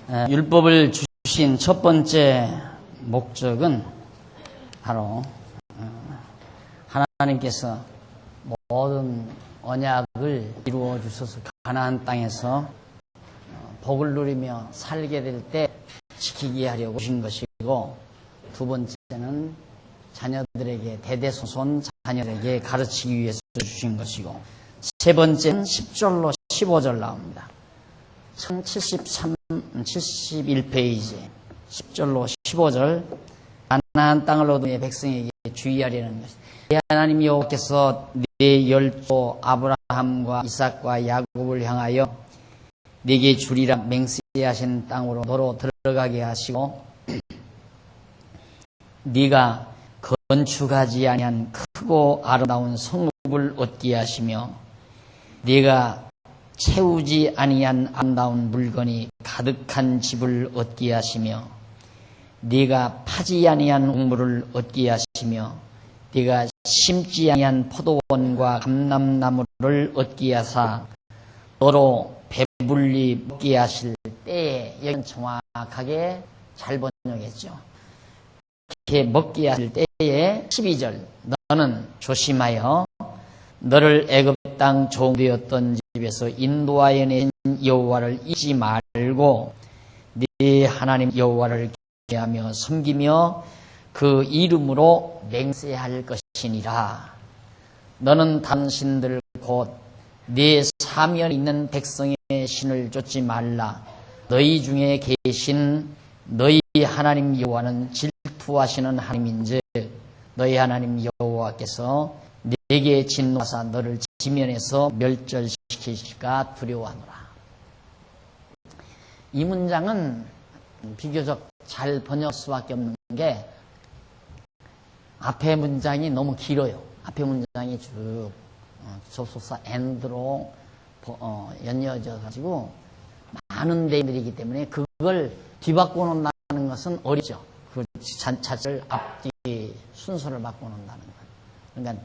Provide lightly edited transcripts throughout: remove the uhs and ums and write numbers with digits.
율법을 주신 첫 번째 목적은 바로 하나님께서 모든 언약을 이루어 주셔서 가나안 땅에서 복을 누리며 살게 될 때 지키게 하려고 주신 것이고, 두 번째는 자녀들에게, 대대손손 자녀에게 가르치기 위해서 주신 것이고, 세 번째는 10절로 15절 나옵니다. 71페이지 10절로 15절. 가나안 땅을 얻은 백성에게 주의하려는 것이다. 하나님 여호와께서 네 열조 아브라함과 이삭과 야곱을 향하여 네게 주리라 맹세하신 땅으로 너로 들어가게 하시고, 네가 건축하지 아니한 크고 아름다운 성읍을 얻게 하시며, 네가 채우지 아니한 아름다운 물건이 가득한 집을 얻게 하시며, 네가 파지 아니한 곡물을 얻게 하시며, 네가 심지 아니한 포도원과 감람나무를 얻게 하사 너로 배불리 먹게 하실 때에, 여기는 정확하게 잘 번역했죠. 이렇게 먹게 하실 때에 12절, 너는 조심하여 너를 애굽 땅 종되었던 집에서 인도하여 낸 여호와를 잊지 말고 네 하나님 여호와를 경외하며 섬기며 그 이름으로 맹세할 것이니라. 너는 당신들 곧 네 사면에 있는 백성의 신을 쫓지 말라. 너희 중에 계신 너희 하나님 여호와는 질투하시는 하나님인즉 너희 하나님 여호와께서 네게 진노하사 너를 지면에서 멸절시키실까 두려워하노라. 이 문장은 비교적 잘 번역 수밖에 없는 게, 앞에 문장이 너무 길어요. 앞에 문장이 쭉 접속사 and로 연이어져 가지고 많은 내용들이기 때문에 그걸 뒤바꿔 놓는다는 것은 어렵죠. 그 자체를 앞뒤 순서를 바꿔 놓는다는 것. 그러니까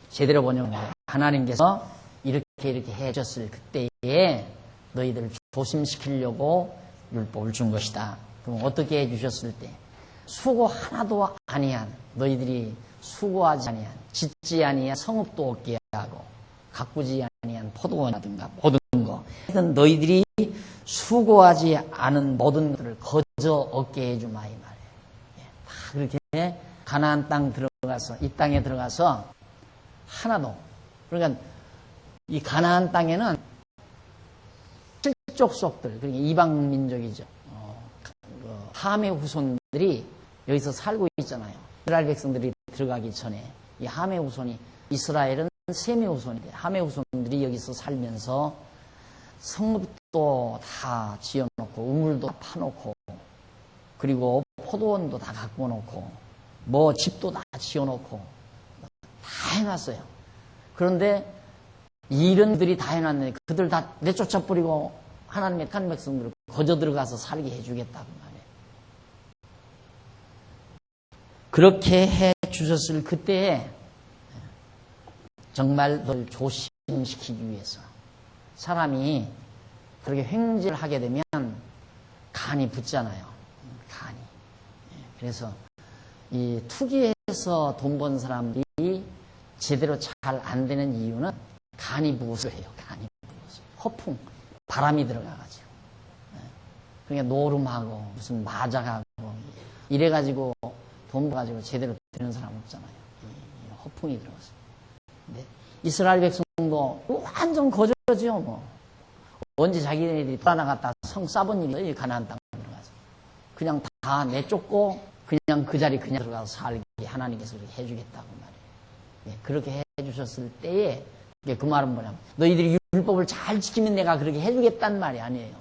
제대로 번역은 하나님께서 이렇게 해줬을 그때에 너희들을 조심시키려고 율법을 준 것이다. 그럼 어떻게 해주셨을 때? 수고 하나도 아니한, 너희들이 수고하지 아니한, 짓지 아니한 성읍도 얻게 하고, 가꾸지 아니한 포도원이라든가 모든 거, 하여튼 너희들이 수고하지 않은 모든 것들을 거저 얻게 해주마, 이 말이에요. 다 그렇게 가나안 땅 들어가서, 이 땅에 들어가서 하나도, 그러니까 이 가나안 땅에는 족속들, 그러니까 이방 민족이죠. 함의 후손들이 여기서 살고 있잖아요. 이스라엘 백성들이 들어가기 전에 이 함의 후손이, 이스라엘은 셈의 후손인데 함의 후손들이 여기서 살면서 성읍도 다 지어놓고 우물도 다 파놓고, 그리고 포도원도 다 갖고 놓고, 뭐 집도 다 지어놓고 다 해놨어요. 그런데 이런 들이 다 해놨는데 그들 다 내쫓아버리고 하나님의 택한 백성들을 거저 들어가서 살게 해주겠다고 말이에요. 그렇게 해주셨을 그때에 정말 널 조심시키기 위해서, 사람이 그렇게 횡재를 하게 되면 간이 붙잖아요. 간이. 그래서 이 투기해서 돈 번 사람들이 제대로 잘 안 되는 이유는 간이 부어서 해요. 간이 부어서. 허풍, 바람이 들어가가지고. 그러니까 노름하고 무슨 마작하고 이래가지고 돈 벌어가지고 제대로 되는 사람 없잖아요. 허풍이 들어가서. 근데 이스라엘 백성도 완전 거저죠, 뭐. 언제 자기네들이 떠나갔다 성 싸본 일이 가나안 땅에 들어가서. 그냥 다 내쫓고 그냥 그 자리 그냥 들어가서 살게 하나님께서 그렇게 해주겠다고 말이에요. 그렇게 해주셨을 때에, 그 말은 뭐냐면, 너희들이 율법을 잘 지키면 내가 그렇게 해주겠다는 말이 아니에요.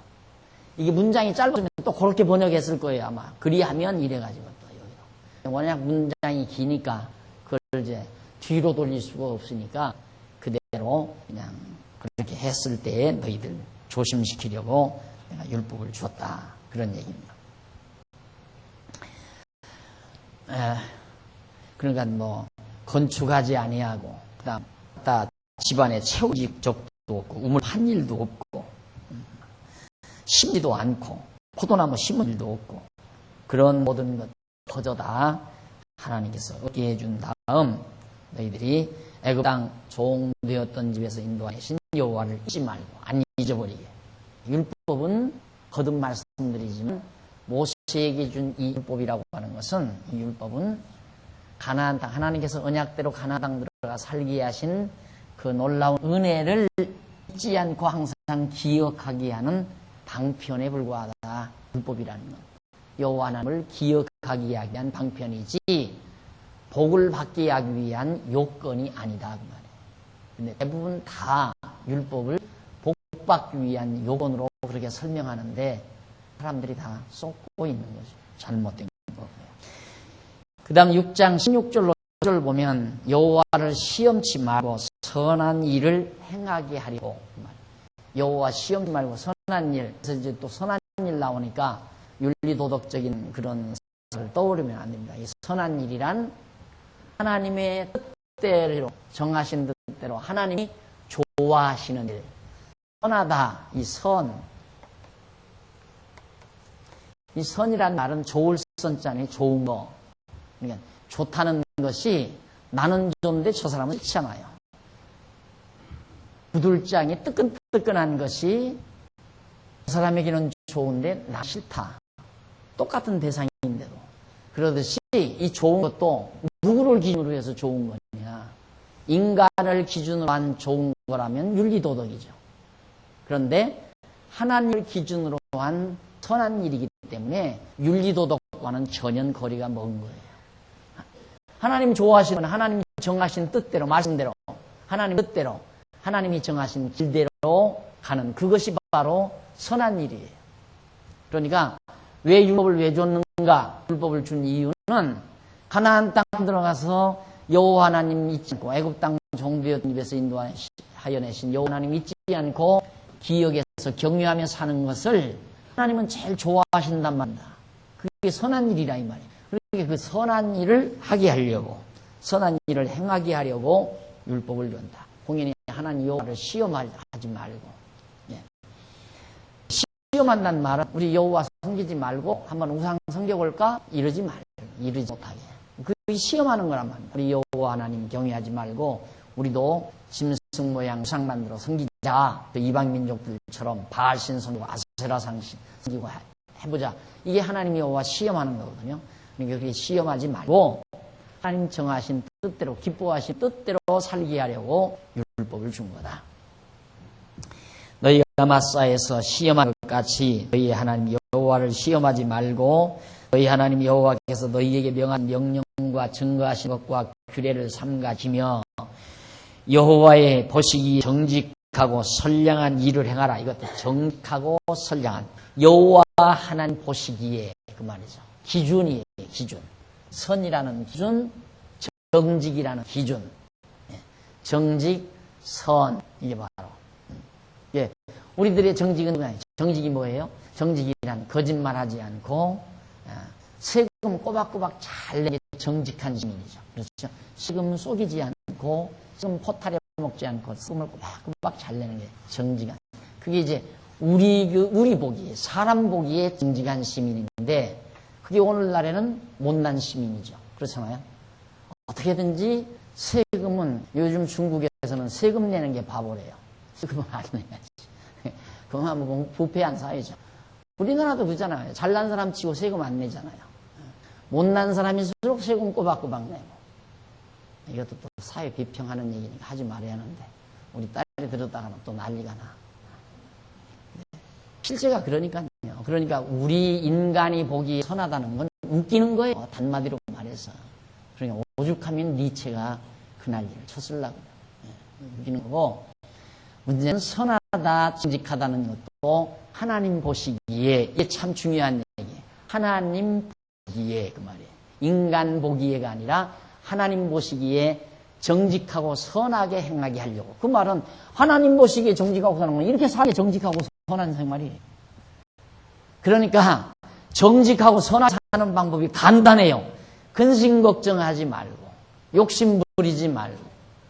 이게 문장이 짧으면 또 그렇게 번역했을 거예요, 아마. 그리하면 이래가지고 또 여기로. 워낙 문장이 기니까 그걸 이제 뒤로 돌릴 수가 없으니까 그대로 그냥 그렇게 했을 때에 너희들 조심시키려고 내가 율법을 주었다. 그런 얘기입니다. 그러니까 뭐 건축하지 아니하고, 그다음 다 집안에 채우지 적도 없고 우물 판 일도 없고, 심지도 않고 포도나무 심은 일도 없고 그런 모든 것 터져 다 하나님께서 얻게 해준 다음 너희들이 애굽 땅 종되었던 집에서 인도하신 여호와를 잊지 말고 안 잊어버리게. 율법은 거듭 말씀드리지만 모세에게 준 이 율법이라고 하는 것은 이 율법은 가나안 땅 하나님께서 언약대로 가나안 땅 들어가 살게 하신 그 놀라운 은혜를 잊지 않고 항상 기억하게 하는 방편에 불과하다. 율법이라는 것. 여호와 하나님을 기억하기 위한 방편이지 복을 받게 하기 위한 요건이 아니다 그 말이에요. 근데 대부분 다 율법을 복받기 위한 요건으로 그렇게 설명하는데 사람들이 다 쏟고 있는 거죠. 잘못된 거고요. 그 다음 6장 16절로 보면 여호와를 시험치 말고 선한 일을 행하게 하려고. 여호와 시험치 말고 선한 일. 그래서 이제 또 선한 일 나오니까 윤리도덕적인 그런 것을 떠오르면 안 됩니다. 이 선한 일이란 하나님의 뜻대로 정하신 뜻대로 하나님이 좋아하시는 일. 선하다. 이 선. 이 선이란 말은 좋을 선자니 좋은 거. 그러니까 좋다는 것이 나는 좋은데 저 사람은 싫잖아요. 부들장이 뜨끈뜨끈한 것이 저 사람에게는 좋은데 나 싫다. 똑같은 대상인데도. 그러듯이 이 좋은 것도 누구를 기준으로 해서 좋은 거냐. 인간을 기준으로 한 좋은 거라면 윤리도덕이죠. 그런데 하나님을 기준으로 한 선한 일이기 때문에 윤리도덕과는 전혀 거리가 먼 거예요. 하나님 좋아하시는 하나님 정하신 뜻대로 말씀대로 하나님 뜻대로 하나님이 정하신 길대로 가는 그것이 바로 선한 일이에요. 그러니까 왜 율법을 왜 줬는가? 율법을 준 이유는 가나안 땅 들어가서 여호와 하나님 잊지 않고 애굽 땅 종되었던 입에서 인도하여 내신 여호와 하나님 잊지 않고 기억해서 경유하며 사는 것을 하나님은 제일 좋아하신단 말입니다. 그게 선한 일이라 이 말이에요. 그러니까 그 선한 일을 하게 하려고 선한 일을 행하게 하려고 율법을 준다. 공연히 하나님 여호와를 시험하지 말고 시험한다는 말은 우리 여호와 섬기지 말고 한번 우상 섬겨볼까? 이러지 말고 이러지 못하게 그 시험하는 거란 말입니다. 우리 여호와 하나님 경외하지 말고 우리도 짐승 모양 우상 만들어 섬기자. 그 이방 민족들처럼 바알신 섬기고 아세라 상신 섬기고 해보자. 이게 하나님 여호와 시험하는 거거든요. 그러니까 그렇게 시험하지 말고 하나님 정하신 뜻대로 기뻐하신 뜻대로 살게 하려고 율법을 준 거다. 너희가 마사에서 시험한 것 같이 너희 하나님 여호와를 시험하지 말고 너희 하나님 여호와께서 너희에게 명한 명령과 증거하신 것과 규례를 삼가지며 여호와의 보시기에 정직하고 선량한 일을 행하라. 이것도 정직하고 선량한 여호와 하나님 보시기에 그 말이죠. 기준이에요. 기준. 선이라는 기준, 정직이라는 기준. 정직, 선 이게 바로. 예, 우리들의 정직은 뭐예요? 정직이 뭐예요? 정직이란 거짓말하지 않고 세금 꼬박꼬박 잘 내게 정직한 시민이죠. 그렇죠? 세금 속이지 않고 세금 포탈에 먹지 않고 세금을 꼬박꼬박 잘 내는 게 정직한. 그게 이제 우리 보기에 사람 보기에 정직한 시민인데 그게 오늘날에는 못난 시민이죠. 그렇잖아요. 어떻게든지 세금은 요즘 중국에서는 세금 내는 게 바보래요. 세금을 안 내야지. 그만 보면 부패한 사회죠. 우리나라도 그렇잖아요. 잘난 사람 치고 세금 안 내잖아요. 못난 사람일수록 세금 꼬박꼬박 내고. 이것도 또 사회 비평하는 얘기니까 하지 말아야 하는데 우리 딸이 들었다가는 또 난리가 나. 실제가 그러니까요. 그러니까 우리 인간이 보기에 선하다는 건 웃기는 거예요. 단마디로 말해서. 그러니까 오죽하면 니체가 그 난리를 쳤으려고요. 웃기는 거고 문제는 선하다, 정직하다는 것도 하나님 보시기에 이게 참 중요한 얘기예요. 하나님 보기에 그 말이에요. 인간 보기에가 아니라 하나님 보시기에 정직하고 선하게 행하게 하려고. 그 말은 하나님 보시기에 정직하고 선한 건 이렇게 살게 정직하고 선한 생활이에요. 그러니까 정직하고 선하게 사는 방법이 간단해요. 근심 걱정하지 말고 욕심 부리지 말고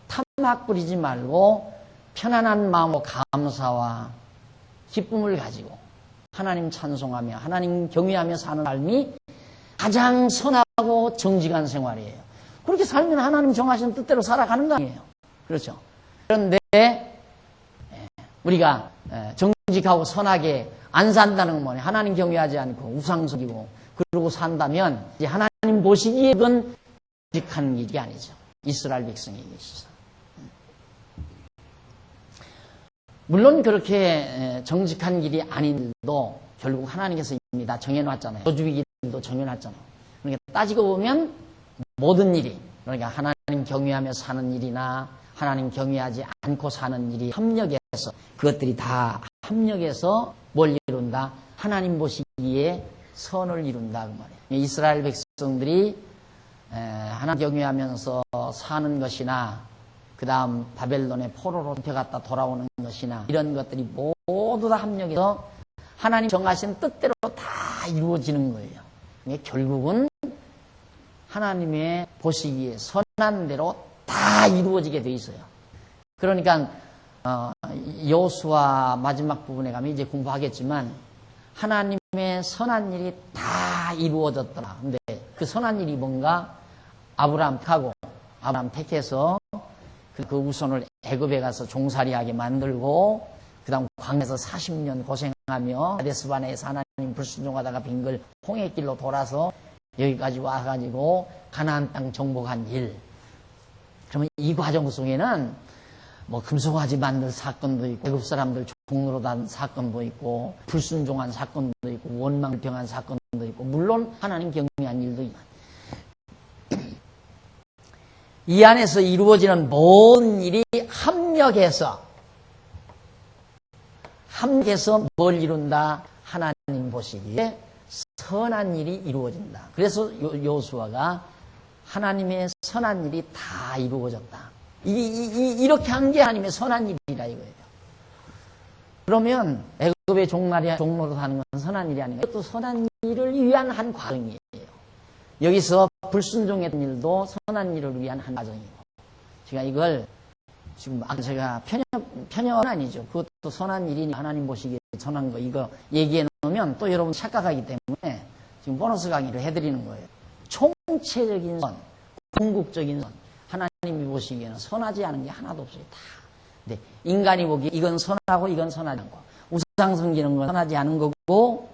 탐악 부리지 말고 편안한 마음으로 감사와 기쁨을 가지고 하나님 찬송하며 하나님 경외하며 사는 삶이 가장 선하고 정직한 생활이에요. 그렇게 살면 하나님 정하신 뜻대로 살아가는 거 아니에요. 그렇죠. 그런데 우리가 정직하고 선하게 안 산다는 건 뭐냐. 하나님 경외하지 않고 우상 섬기고 그러고 산다면 이제 하나님 보시기에 그건 정직한 길이 아니죠. 이스라엘 백성에게 있어서. 물론 그렇게 정직한 길이 아닌 일도 결국 하나님께서 이미 다 정해놨잖아요. 여주의 길도 정해놨잖아요. 그러니까 따지고 보면 모든 일이, 그러니까 하나님 경외하며 사는 일이나 하나님 경외하지 않고 사는 일이 합력해서, 그것들이 다 합력해서 뭘 이룬다? 하나님 보시기에 선을 이룬다 그 말이에요. 이스라엘 백성들이 하나님 경외하면서 사는 것이나 그 다음 바벨론의 포로로 잡혀갔다 돌아오는 것이나 이런 것들이 모두 다 합력해서 하나님 정하신 뜻대로 다 이루어지는 거예요. 그러니까 결국은 하나님의 보시기에 선한 대로 다 이루어지게 돼 있어요. 그러니까 여호수아 마지막 부분에 가면 이제 공부하겠지만 하나님의 선한 일이 다 이루어졌더라. 근데 그 선한 일이 뭔가? 아브라함 택해서 그 후손을 애굽에 가서 종살이하게 만들고 그 다음 광야에서 40년 고생하며 가데스바네에서 하나님 불순종하다가 빙글 홍해길로 돌아서 여기까지 와가지고 가나안 땅 정복한 일. 그러면 이 과정 속에는 뭐 금송아지 만들 사건도 있고 애굽 사람들 종로로 단 사건도 있고 불순종한 사건도 있고 원망병한 사건도 있고 물론 하나님 경외한 일도 있고 이 안에서 이루어지는 모든 일이 합력해서 뭘 이룬다? 하나님 보시기에 선한 일이 이루어진다. 그래서 여호수아가 하나님의 선한 일이 다 이루어졌다. 이렇게 한 게 하나님의 선한 일이라 이거예요. 그러면 애굽의 종로로 사는 건 선한 일이 아닌가? 이것도 선한 일을 위한 한 과정이에요. 여기서 불순종했던 일도 선한 일을 위한 한 과정이고, 제가 이걸 지금 제가 편협은 아니죠. 그것도 선한 일이니 하나님 보시기에 선한 거 이거 얘기해 놓으면 또 여러분 착각하기 때문에 지금 보너스 강의를 해드리는 거예요. 총체적인 선, 궁극적인 선, 하나님이 보시기에는 선하지 않은 게 하나도 없어요. 다. 근데 인간이 보기에 이건 선하고 이건 선하지 않고, 우상 섬기는 건 선하지 않은 거고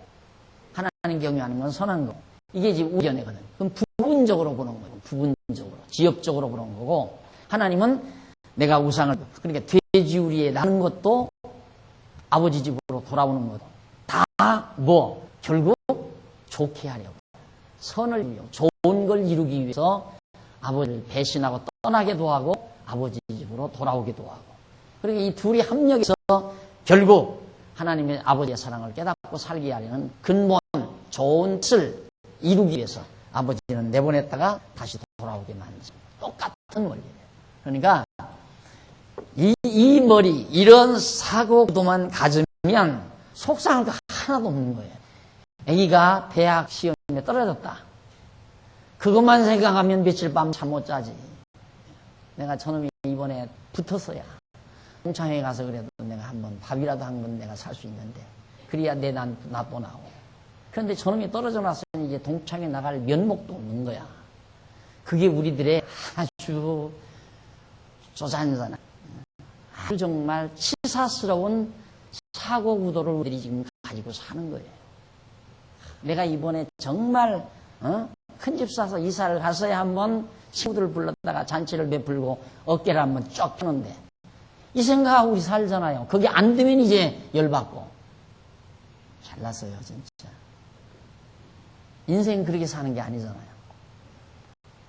하나님 경외하는 건 선한 거고, 이게 지금 우견이거든. 그럼 부분적으로 보는 거예요. 부분적으로, 지엽적으로 보는 거고, 하나님은 내가 우상을, 그러니까 돼지우리에 나는 것도 아버지 집으로 돌아오는 것도 다 결국 좋게 하려고, 선을 이루려고, 좋은 걸 이루기 위해서 아버지를 배신하고 떠나기도 하고 아버지 집으로 돌아오기도 하고, 그러니까 이 둘이 합력해서 결국 하나님의 아버지의 사랑을 깨닫고 살게 하려는 근본 좋은 뜻을 이루기 위해서 아버지는 내보냈다가 다시 돌아오게 만드는 똑같은 원리예요. 그러니까 이 머리, 이런 사고도만 가지면 속상한 거 하나도 없는 거예요. 아기가 대학 시험에 떨어졌다. 그것만 생각하면 며칠 밤 잠 못 자지. 내가 저놈이 이번에 붙었어야 동창회 가서 그래도 내가 한번 밥이라도 한 건 내가 살 수 있는데, 그래야 내 낫도 나오고. 그런데 저놈이 떨어져 놨으니 이제 동창회 나갈 면목도 없는 거야. 그게 우리들의 아주 쪼잔한, 아주 정말 치사스러운 사고 구도를 우리들이 지금 가지고 사는 거예요. 내가 이번에 정말 큰 집 사서 이사를 갔어야 한번 친구들 불렀다가 잔치를 베풀고 어깨를 한번 쫙 펴는데, 이 생각하고 우리 살잖아요. 그게 안 되면 이제 열받고. 잘났어요, 진짜. 인생 그렇게 사는 게 아니잖아요.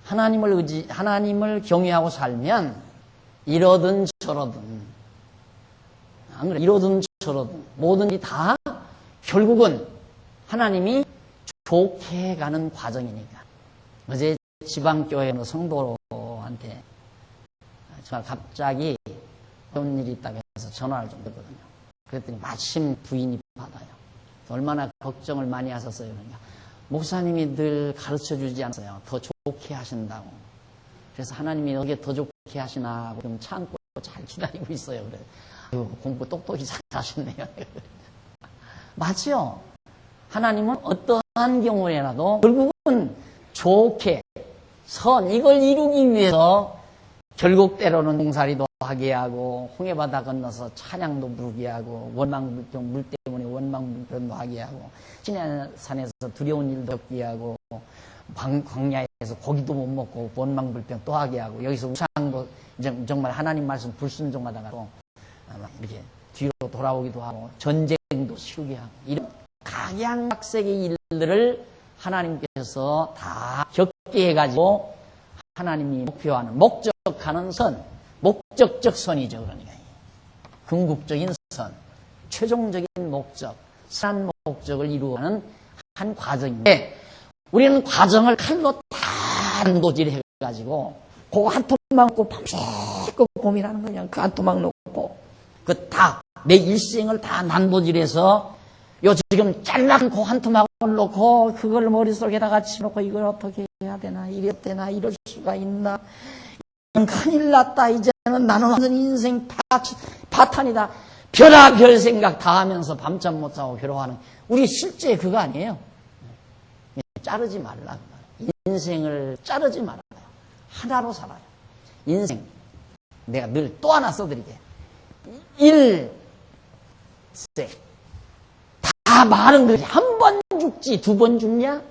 하나님을 경외하고 살면 이러든 저러든, 안 그래? 이러든 저러든 모든 일이 다 결국은 하나님이 좋게 가는 과정이니까. 어제 지방교회 성도한테 제가 갑자기 그런 일이 있다고 해서 전화를 좀 했거든요. 그랬더니 마침 부인이 받아요. 얼마나 걱정을 많이 하셨어요. 그러니까 목사님이 늘 가르쳐주지 않았어요. 더 좋게 하신다고. 그래서 하나님이 어떻게 더 좋게 하시나 하고 좀 참고 잘 기다리고 있어요. 그래. 공부 똑똑히 잘 하셨네요. 맞죠? 하나님은 어떠한 경우에라도 결국은 좋게 이걸 이루기 위해서 결국 때로는 공사리도 하게 하고 홍해바다 건너서 찬양도 부르게 하고 원망불평 물 때문에 원망불평도 하게 하고 시내산에서 두려운 일도 겪게 하고 광야에서 고기도 못 먹고 원망불평 또 하게 하고 여기서 우상도 정말 하나님 말씀 불순종하다가도 이렇게 뒤로 돌아오기도 하고 전쟁도 치르게 하고 이런 각양각색의 일들을 하나님께서 다 겪게 해가지고 하나님이 목표하는 목적하는 선, 목적적 선이죠. 그러니까 궁극적인 선, 최종적인 목적, 선한 목적을 이루어가는 한 과정인데 우리는 과정을 칼로 다 난도질 해가지고 그거 한 토막 놓고 밤새껏 고민하는 거냐. 그 한 토막 놓고 그 다 내 일생을 다 난도질해서 요 지금 잘난 그 한 토막을 놓고 그걸 머릿속에다가 집어넣고 이걸 어떻게 해야 되나 이래야 되나 이럴 수가 있나 큰일 났다 이제는 나는 완전 인생 파탄이다 별의별 생각 다 하면서 밤잠 못 자고 괴로워하는 우리 실제 그거 아니에요. 자르지 말라. 인생을 자르지 말아요. 하나로 살아요. 인생 내가 늘 또 하나 써드리게 일세 다 많은 거지. 한 번 죽지 두 번 죽냐?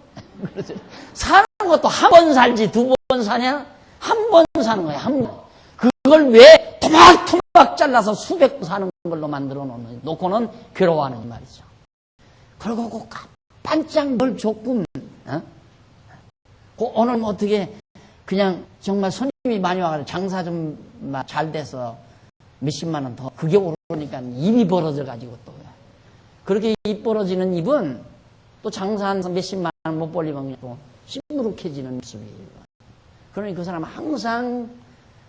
사는 것도 한 번 살지 두 번 사냐? 한 번 사는 거야. 한 번. 그걸 왜 토막토막 잘라서 수백 번 사는 걸로 만들어 놓고는 괴로워하는 말이죠. 그리고 그 반짝 뭘 조금 오늘 뭐 어떻게 그냥 정말 손님이 많이 와가지고 장사 좀 잘 돼서 몇십만 원 더 그게 오르니까 입이 벌어져가지고 또 그렇게 입 벌어지는 입은 또 장사한 몇십만 원 못 벌리면 그냥 또 시무룩해지는 모습이에요. 그러니 그 사람은 항상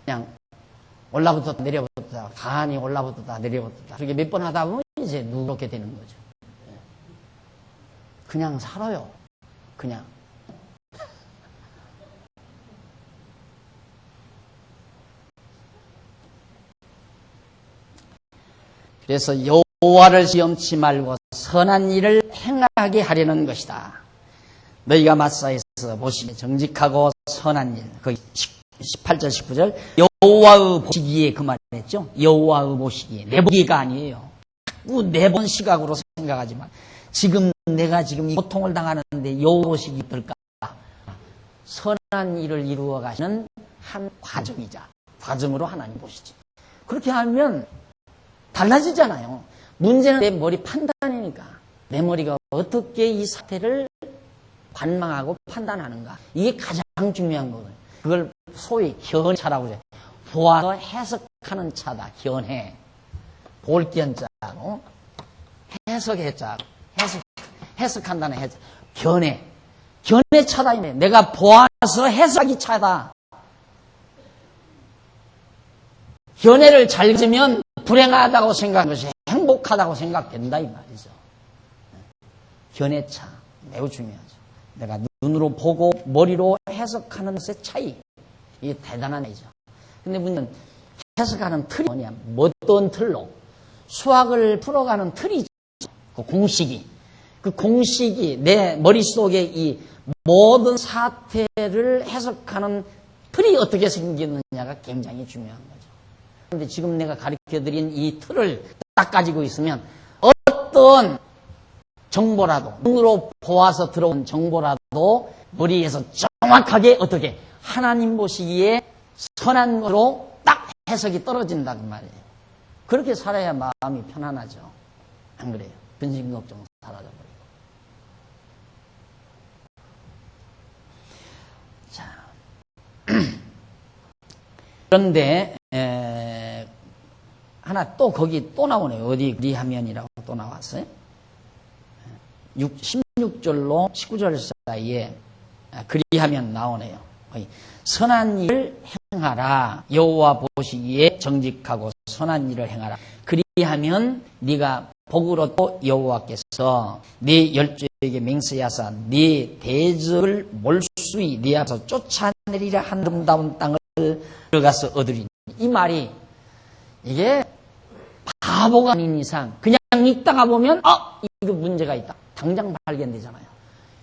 그냥 올라붙었다 내려붙었다 가만히 올라붙었다 내려붙었다 그렇게 몇 번 하다 보면 이제 누렇게 되는 거죠. 그냥 살아요. 그냥. 그래서 여호와를 시험치 말고 선한 일을 행하게 하려는 것이다. 너희가 마사에서 보시기에 정직하고 선한 일. 거기 18절 19절 여호와의 보시기에 그 말했죠. 여호와의 보시기에 내 보기가 아니에요. 내 본 시각으로 생각하지 마. 지금 내가 지금 이 고통을 당하는데 여호와 보시기 어떨까? 선한 일을 이루어 가시는 한 과정이자 과정으로 하나님 보시지. 그렇게 하면 달라지잖아요. 문제는 내 머리 판단이니까. 내 머리가 어떻게 이 사태를 관망하고 판단하는가. 이게 가장 중요한 거거든요. 그걸 소위 견해차라고 해요. 보아서 해석하는 차다. 견해. 볼견자고 해석해자. 해석한다는 해석. 견해. 견해차다. 내가 보아서 해석이 차다. 견해를 잘 가지면 불행하다고 생각하는 것이 행복하다고 생각된다 이 말이죠. 견해차 매우 중요하죠. 내가 눈으로 보고 머리로 해석하는 것의 차이 이게 대단한 차이죠. 근데 문제는 해석하는 틀이 뭐냐? 어떤 틀로 수학을 풀어가는 틀이죠. 그 공식이 그 공식이 내 머릿속에 이 모든 사태를 해석하는 틀이 어떻게 생기느냐가 굉장히 중요한 거죠. 그런데 지금 내가 가르쳐드린 이 틀을 딱 가지고 있으면 어떤 정보라도 눈으로 보아서 들어온 정보라도 머리에서 정확하게 어떻게 하나님 보시기에 선한 것으로 딱 해석이 떨어진다는 말이에요. 그렇게 살아야 마음이 편안하죠. 안 그래요? 근심 걱정 사라져버리고. 자, 그런데 하나 또 거기 또 나오네요. 어디 화면이라고 또 나왔어요. 16절로 19절 사이에 그리하면 나오네요. 선한 일을 행하라. 여호와 보시기에 정직하고 선한 일을 행하라. 그리하면 네가 복으로 또 여호와께서 네 열조에게 맹세하사 네 대적을 몰수히 네 앞에서 쫓아내리라 한 아름다운 땅을 들어가서 얻으리니. 이 말이 이게 바보가 아닌 이상 그냥 그냥 읽다가 보면 이거 문제가 있다. 당장 발견되잖아요.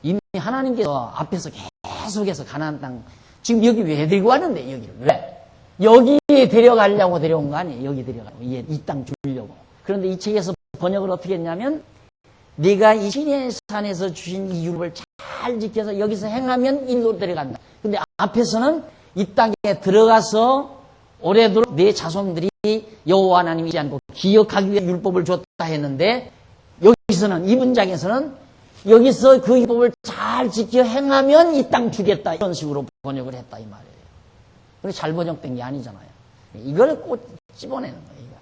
이미 하나님께서 앞에서 계속해서 가나안 땅 지금 여기 왜 데리고 왔는데 여기를 왜? 여기에 데려가려고 데려온 거 아니에요. 여기 데려가려고 이 땅 주려고. 그런데 이 책에서 번역을 어떻게 했냐면 네가 이 시내 산에서 주신 이 율법을 잘 지켜서 여기서 행하면 일로 데려간다. 근데 앞에서는 이 땅에 들어가서 오래도록 내 자손들이 여호와 하나님이지 않고 기억하기 위해 율법을 줬다 했는데 여기서는 이 문장에서는 여기서 그 율법을 잘 지켜 행하면 이 땅 주겠다 이런 식으로 번역을 했다 이 말이에요. 그게 잘 번역된 게 아니잖아요. 이걸 꼭 집어내는 거예요. 이거.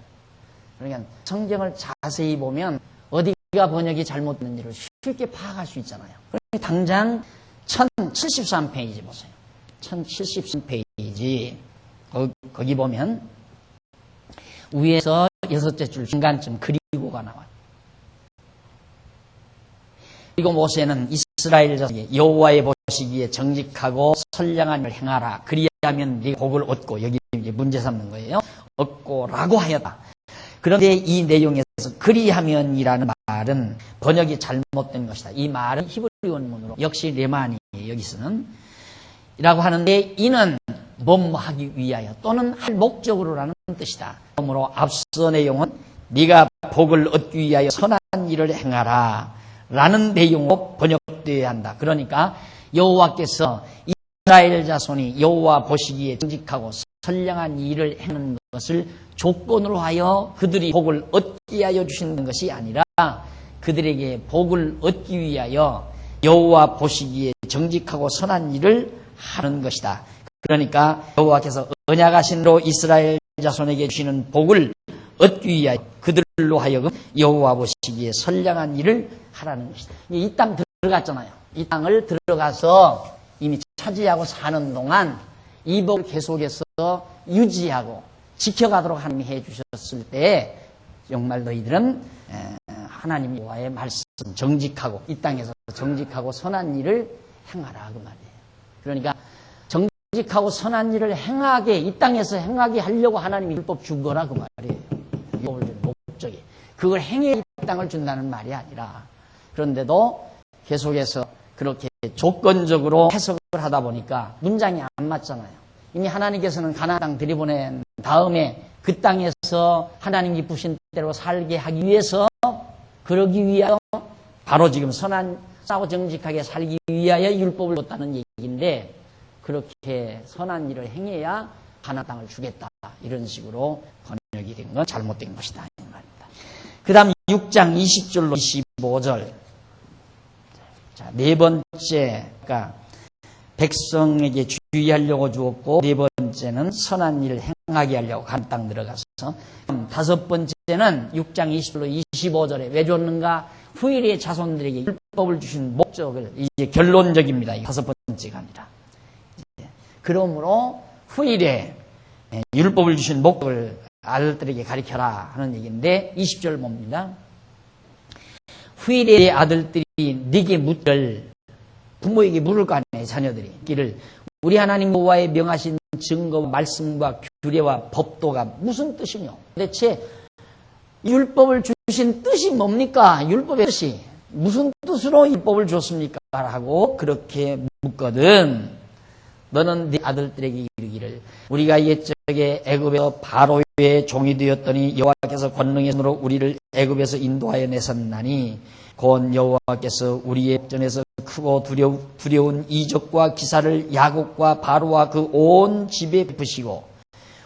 그러니까 성경을 자세히 보면 어디가 번역이 잘못됐는지를 쉽게 파악할 수 있잖아요. 그러니까 당장 1073페이지 보세요. 1073페이지 거기 보면 위에서 6째 줄 중간쯤 그리고가 나와요. 그리고 모세는 이스라엘 자손에게 여호와의 보시기에 정직하고 선량한 일을 행하라. 그리하면 네가 복을 얻고 여기 이제 문제 삼는 거예요. 얻고라고 하였다. 그런데 이 내용에서 그리하면이라는 말은 번역이 잘못된 것이다. 이 말은 히브리 원문으로 역시 레만이에요. 여기서는 이라고 하는데 이는 뭐하기 위하여 또는 할 목적으로라는 뜻이다. 그러므로 앞서 내용은 네가 복을 얻기 위하여 선한 일을 행하라 라는 내용으로 번역되어야 한다. 그러니까 여호와께서 이스라엘 자손이 여호와 보시기에 정직하고 선량한 일을 행하는 것을 조건으로 하여 그들이 복을 얻게 하여 주시는 것이 아니라 그들에게 복을 얻기 위하여 여호와 보시기에 정직하고 선한 일을 하는 것이다. 그러니까 여호와께서 언약하신로 이스라엘 자손에게 주시는 복을 얻기 위하여 그들로 하여금 여호와 보시기에 선량한 일을 하라는 것이다. 이 땅 들어갔잖아요. 이 땅을 들어가서 이미 차지하고 사는 동안 이 복을 계속해서 유지하고 지켜가도록 하나님이 해주셨을 때 정말 너희들은 하나님 여호와의 말씀 정직하고 이 땅에서 정직하고 선한 일을 행하라 그 말이에요. 그러니까 정직하고 선한 일을 행하게 이 땅에서 행하게 하려고 하나님이 율법 준 거라 그 말이에요. 율법을 준 목적이 그걸 행해야 이 땅을 준다는 말이 아니라 그런데도 계속해서 그렇게 조건적으로 해석을 하다 보니까 문장이 안 맞잖아요. 이미 하나님께서는 가나안 땅 들이보낸 다음에 그 땅에서 하나님 기쁘신 대로 살게 하기 위해서 그러기 위하여 바로 지금 선하고 정직하게 살기 위하여 율법을 줬다는 얘기인데 그렇게 선한 일을 행해야 가나안 땅을 주겠다 이런 식으로 번역이 된 건 잘못된 것이다 이 말입니다. 그 다음 6장 20절로 25절 자, 네 번째 그러니까 백성에게 주의하려고 주었고 네 번째는 선한 일을 행하게 하려고 가나안 땅 들어가서 다섯 번째는 6장 20절로 25절에 왜 줬는가 후일의 자손들에게 율법을 주신 목적을 이제 결론적입니다. 다섯 번째가 아니라 그러므로 후일에 율법을 주신 목적을 아들들에게 가르쳐라 하는 얘기인데 20절 봅니다. 후일의 아들들이 네게 묻을 부모에게 물을 거 아니에요. 자녀들이 길을 우리 하나님 여호와의 명하신 증거 말씀과 규례와 법도가 무슨 뜻이며 도대체 율법을 주신 뜻이 뭡니까? 율법의 뜻이 무슨 뜻으로 율법을 줬습니까? 라고 그렇게 묻거든 너는 네 아들들에게 이르기를 우리가 옛적에 애굽에서 바로의 종이 되었더니 여호와께서 권능의 손으로 우리를 애굽에서 인도하여 내셨나니 곧 여호와께서 우리의 전에서 크고 두려운 이적과 기사를 야곱과 바로와 그 온 집에 베푸시고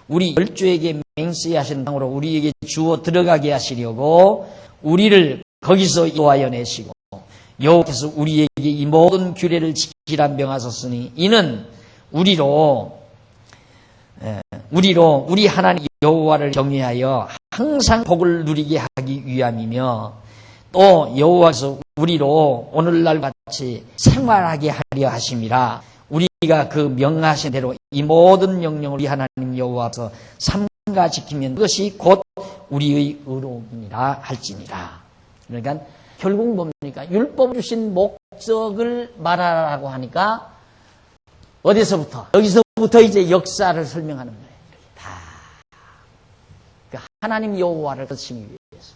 우리 열조에게 맹세하신 땅으로 우리에게 주어 들어가게 하시려고 우리를 거기서 인도하여 내시고 여호와께서 우리에게 이 모든 규례를 지키라 명하셨으니 이는 우리로 우리 하나님 여호와를 경외하여 항상 복을 누리게 하기 위함이며 또 여호와께서 우리로 오늘날 같이 생활하게 하려 하심이라 우리가 그 명하신 대로 이 모든 명령을 우리 하나님 여호와께서 삼가 지키면 그것이 곧 우리의 의로움이라 할지니라. 그러니까 결국 뭡니까? 율법 주신 목적을 말하라고 하니까 어디서부터? 여기서부터 이제 역사를 설명하는 거예요. 다 하나님 여호와를 거치기 위해서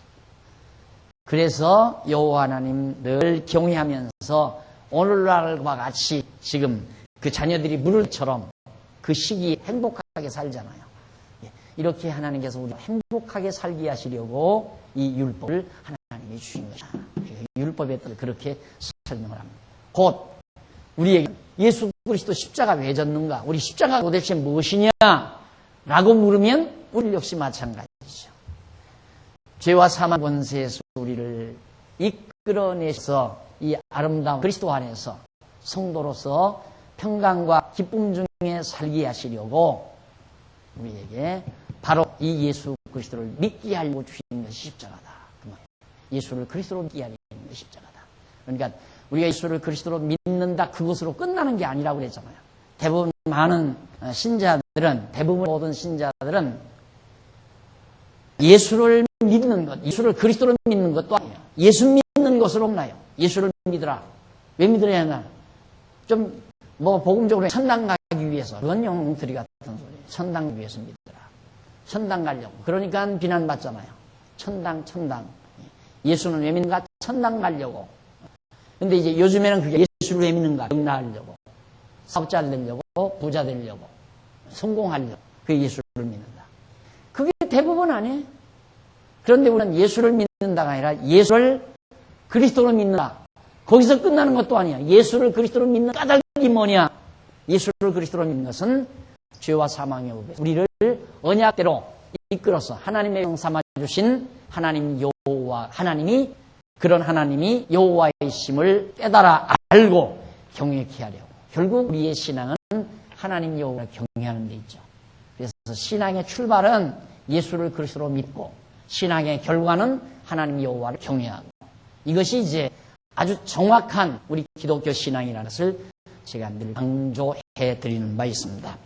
그래서 여호와 하나님 늘 경외하면서 오늘날과 같이 지금 그 자녀들이 물을처럼 그 시기에 행복하게 살잖아요. 이렇게 하나님께서 우리가 행복하게 살게 하시려고 이 율법을 하나님이 주신 것이다. 율법에 따라 그렇게 설명을 합니다. 곧 우리에게 예수 그리스도 십자가 왜 졌는가? 우리 십자가가 도대체 무엇이냐? 라고 물으면 우리 역시 마찬가지죠. 죄와 사망 권세에서 우리를 이끌어내서 이 아름다운 그리스도 안에서 성도로서 평강과 기쁨 중에 살게 하시려고 우리에게 바로 이 예수 그리스도를 믿게 하려고 주신 것이 십자가다. 그 말이에요. 예수를 그리스도로 믿게 하려는 것이 십자가다. 그러니까 우리가 예수를 그리스도로 믿는다 그것으로 끝나는 게 아니라고 그랬잖아요. 대부분 많은 신자들은, 대부분 모든 신자들은 예수를 믿는 것, 예수를 그리스도로 믿는 것도 아니에요. 예수 믿는 것으로 없나요? 예수를 믿으라. 왜 믿으려야 하나? 좀 복음적으로 천당 가기 위해서, 그건 영웅들이 같은 소리예요. 천당 가기 위해서 믿으라. 천당 가려고. 그러니까 비난받잖아요. 천당. 예수는 왜 믿는가? 천당 가려고. 근데 이제 요즘에는 그게 예수를 왜 믿는가? 영나하려고. 사업자 되려고, 부자 되려고, 성공하려고. 그게 예수를 믿는다. 그게 대부분 아니에요. 그런데 우리는 예수를 믿는다가 아니라 예수를 그리스도로 믿는다. 거기서 끝나는 것도 아니야. 예수를 그리스도로 믿는 까닭이 뭐냐? 예수를 그리스도로 믿는 것은 죄와 사망의 법에 우리를 언약대로 이끌어서 하나님의 영 삼아주신 하나님 여호와, 하나님이 그런 하나님이 여호와의 심을 깨달아 알고 경외케 하려고. 결국 우리의 신앙은 하나님 여호와를 경외하는 데 있죠. 그래서 신앙의 출발은 예수를 그리스도로 믿고 신앙의 결과는 하나님 여호와를 경외하고, 이것이 이제 아주 정확한 우리 기독교 신앙이라는 것을 제가 늘 강조해 드리는 바 있습니다.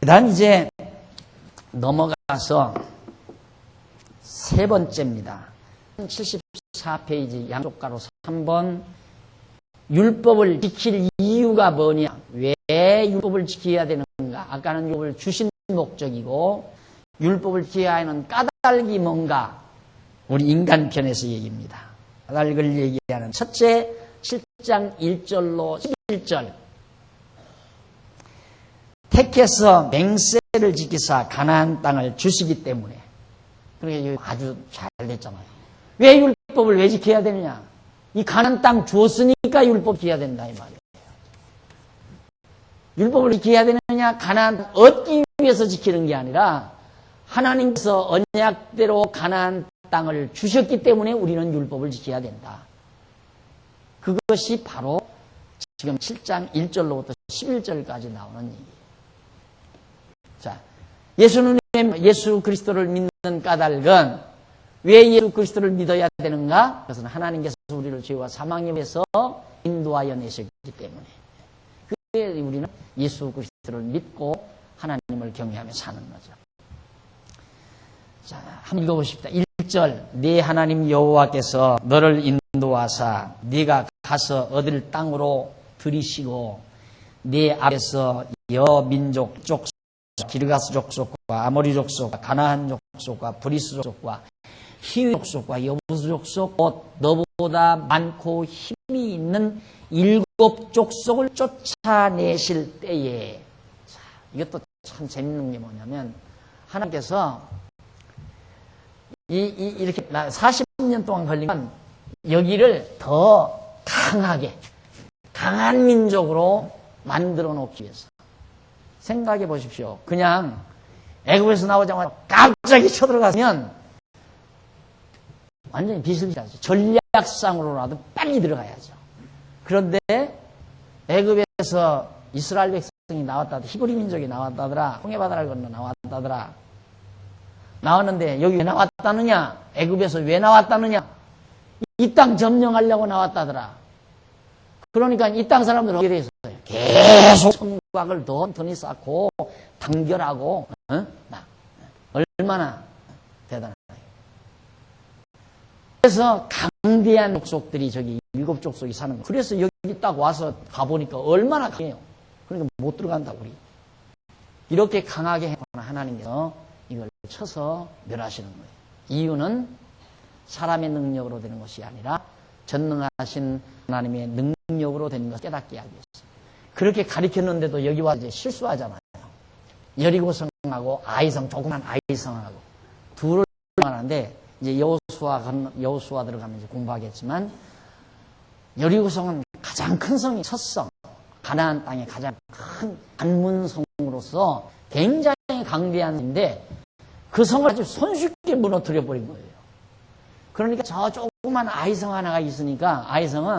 그 다음 이제 넘어가서 세 번째입니다. 74페이지 양쪽 가로 3번. 율법을 지킬 이유가 뭐냐? 왜 율법을 지켜야 되는가? 아까는 율법을 주신 목적이고 율법을 지켜야 하는 까닭이 뭔가? 우리 인간편에서 얘기입니다. 까닭을 얘기하는 첫째 7장 1절로 11절. 택해서 맹세를 지키사 가나안 땅을 주시기 때문에. 그러니까 아주 잘 됐잖아요. 왜 율법을 왜 지켜야 되느냐? 이 가나안 땅 주었으니까 율법 지켜야 된다 이 말이에요. 율법을 지켜야 되느냐? 가나안 얻기 위해서 지키는 게 아니라 하나님께서 언약대로 가나안 땅을 주셨기 때문에 우리는 율법을 지켜야 된다. 그것이 바로 지금 7장 1절로부터 11절까지 나오는 얘기예요. 자, 예수 그리스도를 믿는 까닭은 왜 예수 그리스도를 믿어야 되는가? 그것은 하나님께서 우리를 죄와 사망에 의해서 인도하여 내셨기 때문에. 그게 우리는 예수 그리스도를 믿고 하나님을 경외하며 사는 거죠. 자, 한번 읽어보십시다. 1절. 네 하나님 여호와께서 너를 인도하사 네가 가서 얻을 땅으로 들이시고 네 앞에서 여민족 족속, 기르가스 족속과 아모리 족속과 가나안 족속과 브리스 족속과 히위 족속과 여부스 족속, 곧 너보다 많고 힘이 있는 7 족속을 쫓아내실 때에. 자, 이것도 참 재밌는 게 뭐냐면 하나님께서 이렇게 40년 동안 걸린 건 여기를 더 강하게, 강한 민족으로 만들어 놓기 위해서. 생각해 보십시오. 그냥 애굽에서 나오자마자 갑자기 쳐들어가면 완전히 비슬비슬하죠. 전략상으로라도 빨리 들어가야죠. 그런데 애굽에서 이스라엘 백성이 나왔다더라, 히브리 민족이 나왔다더라, 홍해바다를 건너 나왔다더라. 나왔는데 여기 왜 나왔다느냐? 애굽에서 왜 나왔다느냐? 이 땅 점령하려고 나왔다더라. 그러니까 이 땅 사람들은 어떻게 돼 있어요? 계속 성곽을 더 쌓고 단결하고, 얼마나 대단하다. 그래서 강대한 족속들이 저기 7 족속이 사는 거예요. 그래서 여기 딱 와서 가보니까 얼마나 강해요. 그러니까 못 들어간다 우리. 이렇게 강하게 했구나. 하나님께서 이걸 쳐서 멸하시는 거예요. 이유는 사람의 능력으로 되는 것이 아니라 전능하신 하나님의 능력으로 되는 것을 깨닫게 하기 위해서. 그렇게 가르쳤는데도 여기 와서 이제 실수하잖아요. 여리고성하고 아이성, 조그만 아이성하고 둘을 하는데 이제 여호수아 들어가면 이제 공부하겠지만 여리고성은 가장 큰 성이 첫성, 가나안 땅의 가장 큰 관문성으로서 굉장히 강대한 성인데 그 성을 아주 손쉽게 무너뜨려 버린 거예요. 그러니까 저 조그만 아이성 하나가 있으니까 아이성은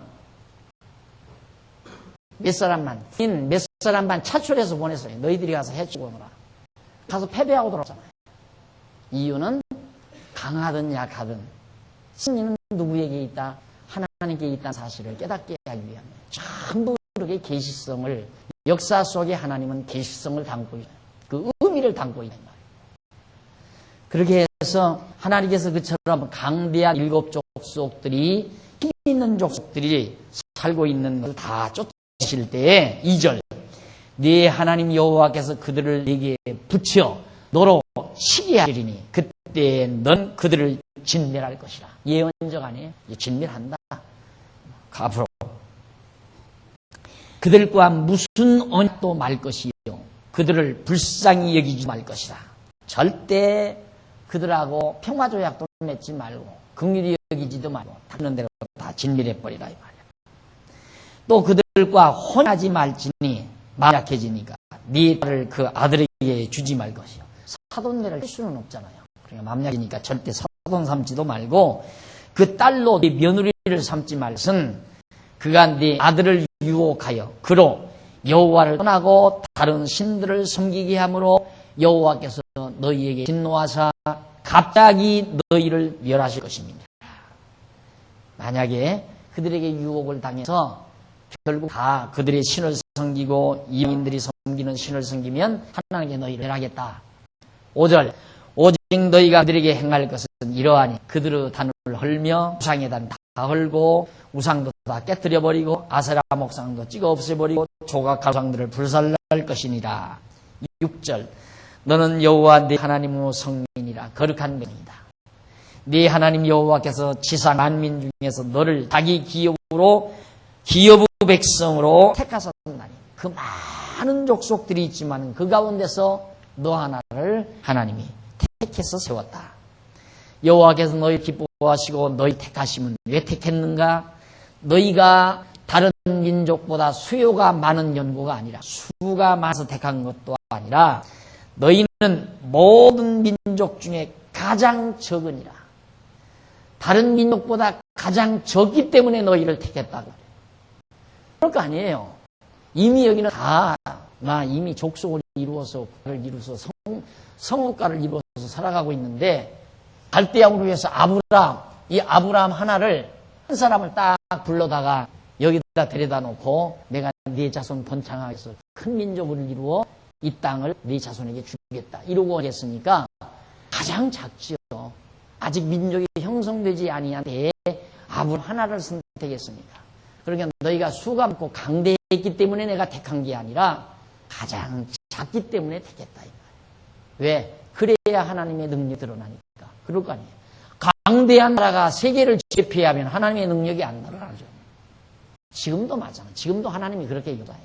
몇 사람만 차출해서 보냈어요. 너희들이 가서 해치고 오너라. 가서 패배하고 돌아왔잖아요. 이유는 강하든 약하든 승리는 누구에게 있다? 하나님께 있다는 사실을 깨닫게 하기 위함이에요. 전부 그렇게 계시성을, 역사 속에 하나님은 계시성을 담고 있어요. 그 의미를 담고 있는 말이에요. 그렇게 해서 하나님께서 그처럼 강대한 7 족속들이, 힘 있는 족속들이 살고 있는 것을 다 쫓으실 때에 2절, 네 하나님 여호와께서 그들을 네게 붙여 너로 치게 하리니 그때 넌 그들을 진멸할 것이라. 예언적 아니에요? 진멸한다. 앞으로 그들과 무슨 언약도 말 것이요 그들을 불쌍히 여기지 말 것이라. 절대 그들하고 평화조약도 맺지 말고 긍휼히 여기지도 말고 다른 대로 다 진멸해버리라 이 말이야. 또 그들과 혼하지 말지니 약해지니까 네 딸을 그 아들에게 주지 말 것이요. 사돈내를 할 수는 없잖아요. 그러니까 맘약이니까 절대 사돈 삼지도 말고 그 딸로 네 며느리를 삼지 말슨 그가 네 아들을 유혹하여 그로 여호와를 떠나고 다른 신들을 섬기게 함으로 여호와께서 너희에게 진노하사 갑자기 너희를 멸하실 것입니다. 만약에 그들에게 유혹을 당해서 결국 다 그들의 신을 섬기고 이방인들이 섬기는 신을 섬기면 하나님께 너희를 멸하겠다. 5절 오직 너희가 그들에게 행할 것은 이러하니 그들의 단을 헐며 우상의 단 다 헐고 우상도 다 깨뜨려버리고 아세라 목상도 찍어 없애버리고 조각한 우상들을 불살랄 것이니라. 6절 너는 여호와 네 하나님의 성민이라 거룩한 백성이다. 네 하나님 여호와께서 지상 만민 중에서 너를 자기 기업으로 기업의 백성으로 택하셨나니 그 많은 족속들이 있지만 그 가운데서 너 하나를 하나님이 택해서 세웠다. 여호와께서 너희 기뻐하시고 너희 택하심은 왜 택했는가? 너희가 다른 민족보다 수요가 많은 연고가 아니라 수가 많아서 택한 것도 아니라 너희는 모든 민족 중에 가장 적으니라. 다른 민족보다 가장 적기 때문에 너희를 택했다고. 그럴 거 아니에요. 이미 여기는 다 이미 족속을 이루어서 국가를 이루어서 성국가를 이루어서 살아가고 있는데 갈대아우로 위해서 이 아브라함 하나를 한 사람을 딱 불러다가 여기다 데려다 놓고 내가 네 자손 번창하게 해서 큰 민족을 이루어 이 땅을 네 자손에게 주겠다 이러고 하겠으니까 가장 작지요. 아직 민족이 형성되지 아니한 때에 아브라함 하나를 선택했으니까. 그러니까 너희가 수가 많고 강대했기 때문에 내가 택한 게 아니라 가장 작기 때문에 택했다 이 말이에요. 왜? 그래야 하나님의 능력이 드러나니까. 그럴 거 아니에요. 강대한 나라가 세계를 제패하면 하나님의 능력이 안 드러나죠. 지금도 마찬가지. 지금도 하나님이 그렇게 요구해요.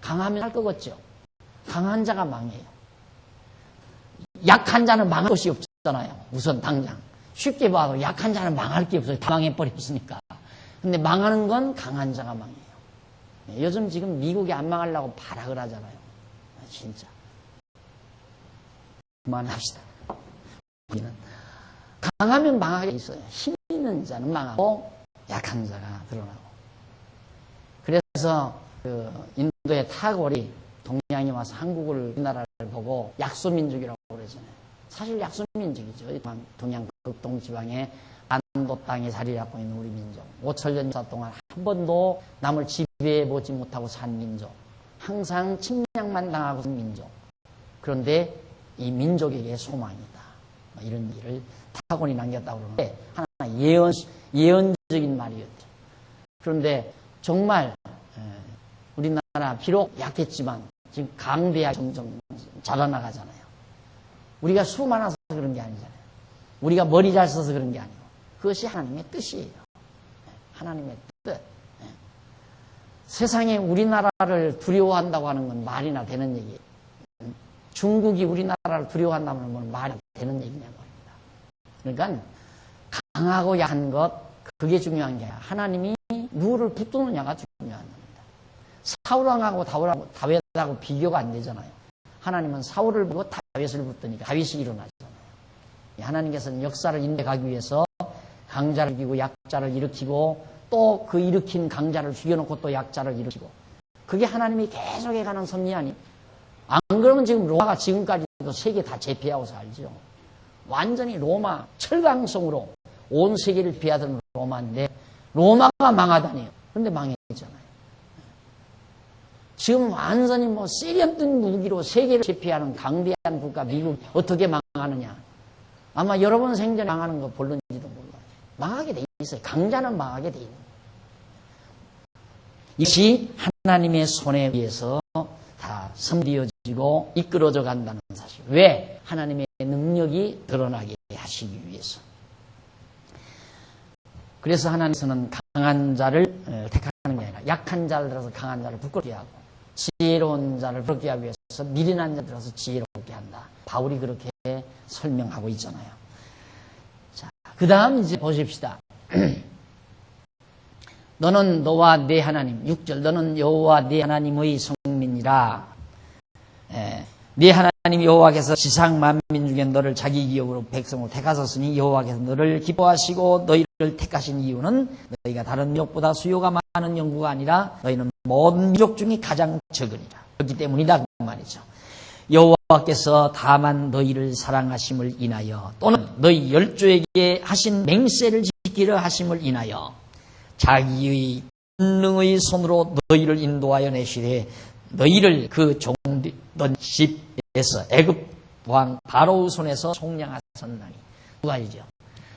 강하면 할 거겠죠. 강한 자가 망해요. 약한 자는 망할 것이 없잖아요. 우선 당장. 쉽게 봐도 약한 자는 망할 게 없어요. 다 망해버렸으니까. 근데 망하는 건 강한 자가 망해요. 요즘 지금 미국이 안 망하려고 발악을 하잖아요. 진짜. 그만합시다. 우리는 강하면 망하게 있어요. 힘 있는 자는 망하고 약한 자가 드러나고. 그래서 그 인도의 타골이 동양에 와서 한국을 우리나라를 보고 약소민족이라고 그러잖아요. 사실 약소민족이죠. 동양 극동지방에 안도 땅에 자리 잡고 있는 우리 민족. 5천년 역사 동안 한 번도 남을 지배해보지 못하고 산 민족. 항상 침략만 당하고 산 민족. 그런데 이 민족에게 소망이 있다. 이런 일을 타곤이 남겼다고 그러는데 하나 예언적인 말이었죠. 그런데 정말 우리나라 비록 약했지만 지금 강대하게 점점 자라나가잖아요. 우리가 수 많아서 그런 게 아니잖아요. 우리가 머리 잘 써서 그런 게 아니고 그것이 하나님의 뜻이에요. 하나님의 뜻. 세상에 우리나라를 두려워한다고 하는 건 말이나 되는 얘기예요. 중국이 우리나라를 두려워한다는 건 말이 되는 얘기냐 말입니다. 그러니까 강하고 약한 것, 그게 중요한 게 아니라 하나님이 누구를 붙드느냐가 중요한 겁니다. 사울왕하고 다윗하고 비교가 안 되잖아요. 하나님은 사울을 보고 다윗을 붙드니까 다윗이 일어나잖아요. 하나님께서는 역사를 인도하기 위해서 강자를 죽이고 약자를 일으키고 또 그 일으킨 강자를 죽여놓고 또 약자를 일으키고, 그게 하나님이 계속해가는 섭리 아니? 안 그러면 지금 로마가 지금까지도 세계 다 제패하고 살죠. 완전히 로마 철강성으로 온 세계를 비하던 로마인데 로마가 망하다니요. 그런데 망했잖아요. 지금 완전히 뭐 세련된 무기로 세계를 제패하는 강대한 국가 미국 어떻게 망하느냐. 아마 여러분 생전에 망하는 거 볼는지도 몰라요. 망하게 돼 있어요. 강자는 망하게 돼 있는 거예요. 이것이 하나님의 손에 의해서 다 섬기어지고 이끌어져 간다는 사실. 왜? 하나님의 능력이 드러나게 하시기 위해서. 그래서 하나님께서는 강한 자를 택하는 게 아니라 약한 자를 들어서 강한 자를 부끄럽게 하고, 지혜로운 자를 부끄럽게 하기 위해서 미련한 자를 들어서 지혜롭게 한다. 바울이 그렇게 설명하고 있잖아요. 자, 그 다음 이제 보십시다. 너는 너와 내 하나님, 6절, 너는 여호와 내 하나님의 성민이라. 네 하나님 여호와께서 지상 만민 중에 너를 자기 기업으로 백성으로 택하셨으니 여호와께서 너를 기뻐하시고 너희를 택하신 이유는 너희가 다른 민족보다 수요가 많은 영구가 아니라 너희는 모든 민족 중에 가장 적으니라. 그렇기 때문이다 그 말이죠. 여호와께서 다만 너희를 사랑하심을 인하여 또는 너희 열조에게 하신 맹세를 지키려 하심을 인하여 자기의 권능의 손으로 너희를 인도하여 내시되 너희를 그 종되던 집에서 애굽 왕 바로의 손에서 속량하셨나니. 두 가지죠.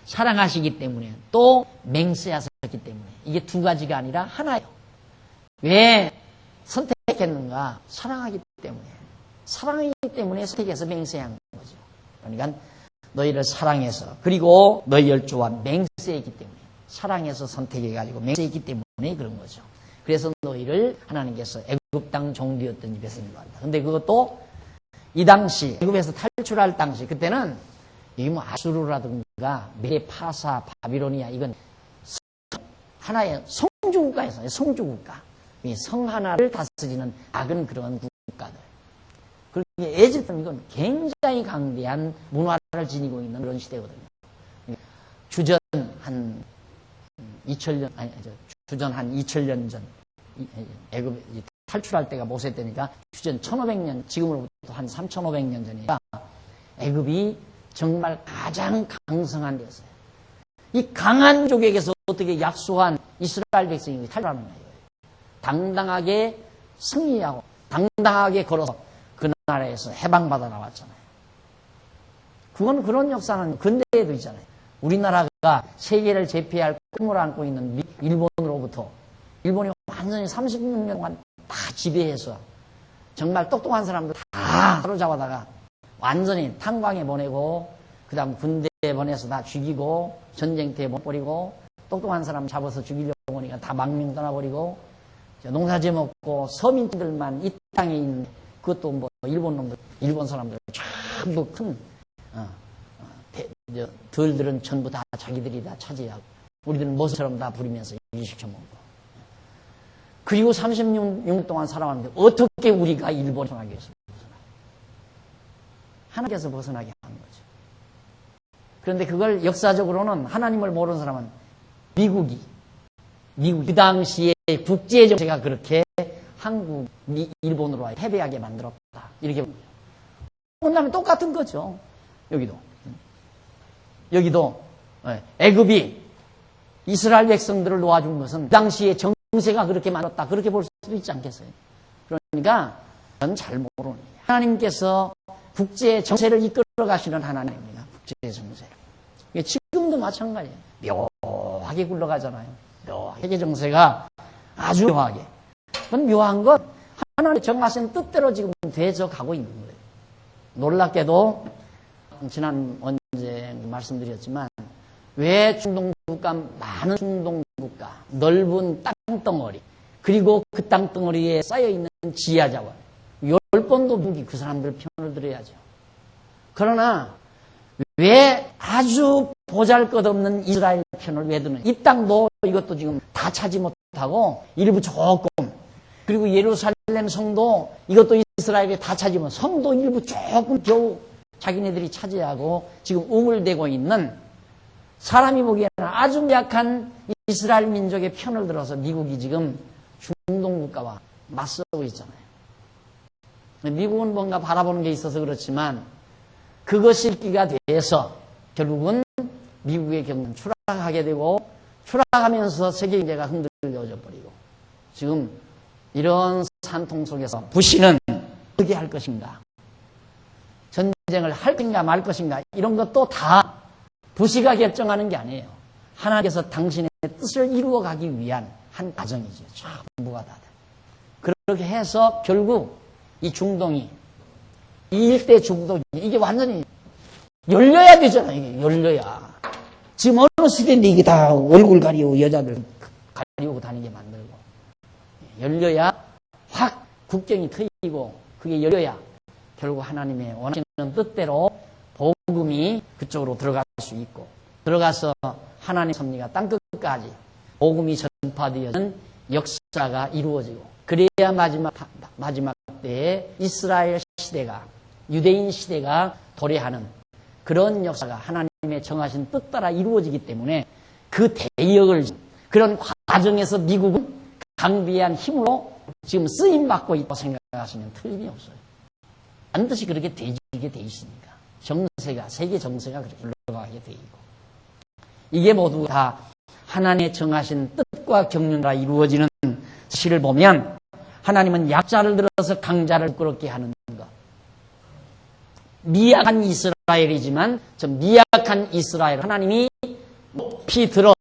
사랑하시기 때문에 또 맹세하셨기 때문에. 이게 두 가지가 아니라 하나예요. 왜 선택했는가? 사랑하기 때문에. 사랑하기 때문에 선택해서 맹세한 거죠. 그러니까 너희를 사랑해서, 그리고 너희 열조와 맹세했기 때문에, 사랑해서 선택해가지고 맹세했기 때문에 그런 거죠. 그래서 너희를 하나님께서 애굽 땅 종되었던 집에서 인도한다. 근데 그것도 이 당시 애굽에서 탈출할 당시, 그때는 이게 뭐 아수르라든가 메파사, 바비로니아, 이건 하나의 성주국가였어요. 성주국가. 이 성 하나를 다스리는 작은 그런 국가들. 그리고 에집트는 이건 굉장히 강대한 문화를 지니고 있는 그런 시대거든요. 주전 한 2000년, 주전 한 2000년 전, 애굽 탈출할 때가 모세 때니까 주전 1500년, 지금으로부터 한 3500년 전이니까 애굽이 정말 가장 강성한 데였어요. 이 강한 족에게서 어떻게 약소한 이스라엘 백성이 탈출하는 거예요. 당당하게 승리하고 당당하게 걸어서 그 나라에서 해방받아 나왔잖아요. 그런 역사는 근대에도 있잖아요. 우리나라가 세계를 제패할 꿈을 안고 있는 일본으로부터, 일본이 완전히 30년 동안 다 지배해서 정말 똑똑한 사람들 다 사로잡아다가 완전히 탄광에 보내고, 그 다음 군대에 보내서 다 죽이고, 전쟁터에 보내버리고, 똑똑한 사람 잡아서 죽이려고 하니까 다 망명 떠나버리고, 농사지어 먹고 서민들만 이 땅에 있는, 그것도 뭐 일본 사람들 전부 큰 들들은 전부 다 자기들이 다 차지하고, 우리들은 모습처럼 다 부리면서 일시켜 먹고. 그리고 36년 동안 살아왔는데 어떻게 우리가 일본을 벗어나게 해서 하나님께서 벗어나게 한 거죠. 그런데 그걸 역사적으로는 하나님을 모르는 사람은 미국이 그 당시에 국제 정세가 그렇게 한국이 일본으로 패배하게 만들었다. 이렇게 본 거예요. 그다음에 똑같은 거죠. 여기도 애굽이 이스라엘 백성들을 놓아준 것은 그 당시에 정세가 그렇게 만들었다. 그렇게 볼 수도 있지 않겠어요? 그러니까 저는 잘 모르는 거예요. 하나님께서 국제 정세를 이끌어 가시는 하나님입니다. 국제 정세. 지금도 마찬가지예요. 묘하게 굴러가잖아요. 묘하게 정세가 아주 묘하게. 그건 묘한 건 하나님 정하신 뜻대로 지금 되져 가고 있는 거예요. 놀랍게도 지난 언제 말씀드렸지만 왜 중동국가, 많은 중동국가, 넓은 땅덩어리, 그리고 그 땅덩어리에 쌓여있는 지하자원, 10번도 미국이 그 사람들 편을 들어야죠. 그러나 왜 아주 보잘것없는 이스라엘 편을 왜 드는? 이 땅도 이것도 지금 다 차지 못하고 일부 조금, 그리고 예루살렘 성도 이것도 이스라엘이 다 차지면 성도 일부 조금 겨우 자기네들이 차지하고 지금 우물대고 있는, 사람이 보기에는 아주 약한 이스라엘 민족의 편을 들어서 미국이 지금 중동국가와 맞서고 있잖아요. 미국은 뭔가 바라보는 게 있어서 그렇지만 그것이 일기가 돼서 결국은 미국의 경제는 추락하게 되고, 추락하면서 세계 경제가 흔들려져 버리고, 지금 이런 산통 속에서 부시는 어떻게 할 것인가, 전쟁을 할 것인가 말 것인가, 이런 것도 다 부시가 결정하는 게 아니에요. 하나님께서 당신의 뜻을 이루어가기 위한 한 과정이죠. 전부가 다. 그렇게 해서 결국 이 중동이, 이 일대 중동이 이게 완전히 열려야 되잖아요. 이게 열려야. 지금 어느 시대인데 이게 다 얼굴 가리고 여자들 가리고 다니게 만들고, 열려야 확 국경이 트이고, 그게 열려야 결국 하나님의 원하시는 뜻대로 복음이 그쪽으로 들어갈 수 있고, 들어가서 하나님의 섭리가 땅끝까지 복음이 전파되어지는 역사가 이루어지고, 그래야 마지막 때에 이스라엘 시대가, 유대인 시대가 도래하는 그런 역사가 하나님의 정하신 뜻 따라 이루어지기 때문에, 그 대역을, 그런 과정에서 미국은 강비한 힘으로 지금 쓰임받고 있다고 생각하시면 틀림이 없어요. 반드시 그렇게 되게 돼 있으니까. 정세가, 세계 정세가 그렇게 흘러가게 돼 있고, 이게 모두 다 하나님의 정하신 뜻과 경륜으로 이루어지는 사실을 보면, 하나님은 약자를 들어서 강자를 부끄럽게 하는 것. 미약한 이스라엘이지만 저 미약한 이스라엘 하나님이 높이 들어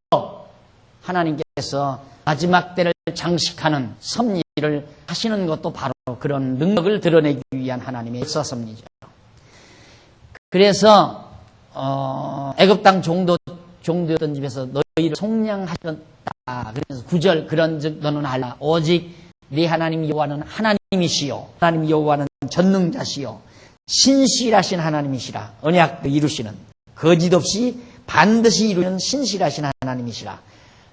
하나님께서 마지막 때를 장식하는 섭리를 하시는 것도 바로 그런 능력을 드러내기 위한 하나님의 역사 섭리죠. 그래서 애굽 땅 종도였던 집에서 너희를 속량하셨다. 그래서 9절, 그런즉 너는 알라 오직 네 하나님 여호와는 하나님이시요, 하나님 여호와는 전능자시요 신실하신 하나님이시라. 언약도 이루시는, 거짓 없이 반드시 이루는 신실하신 하나님이시라.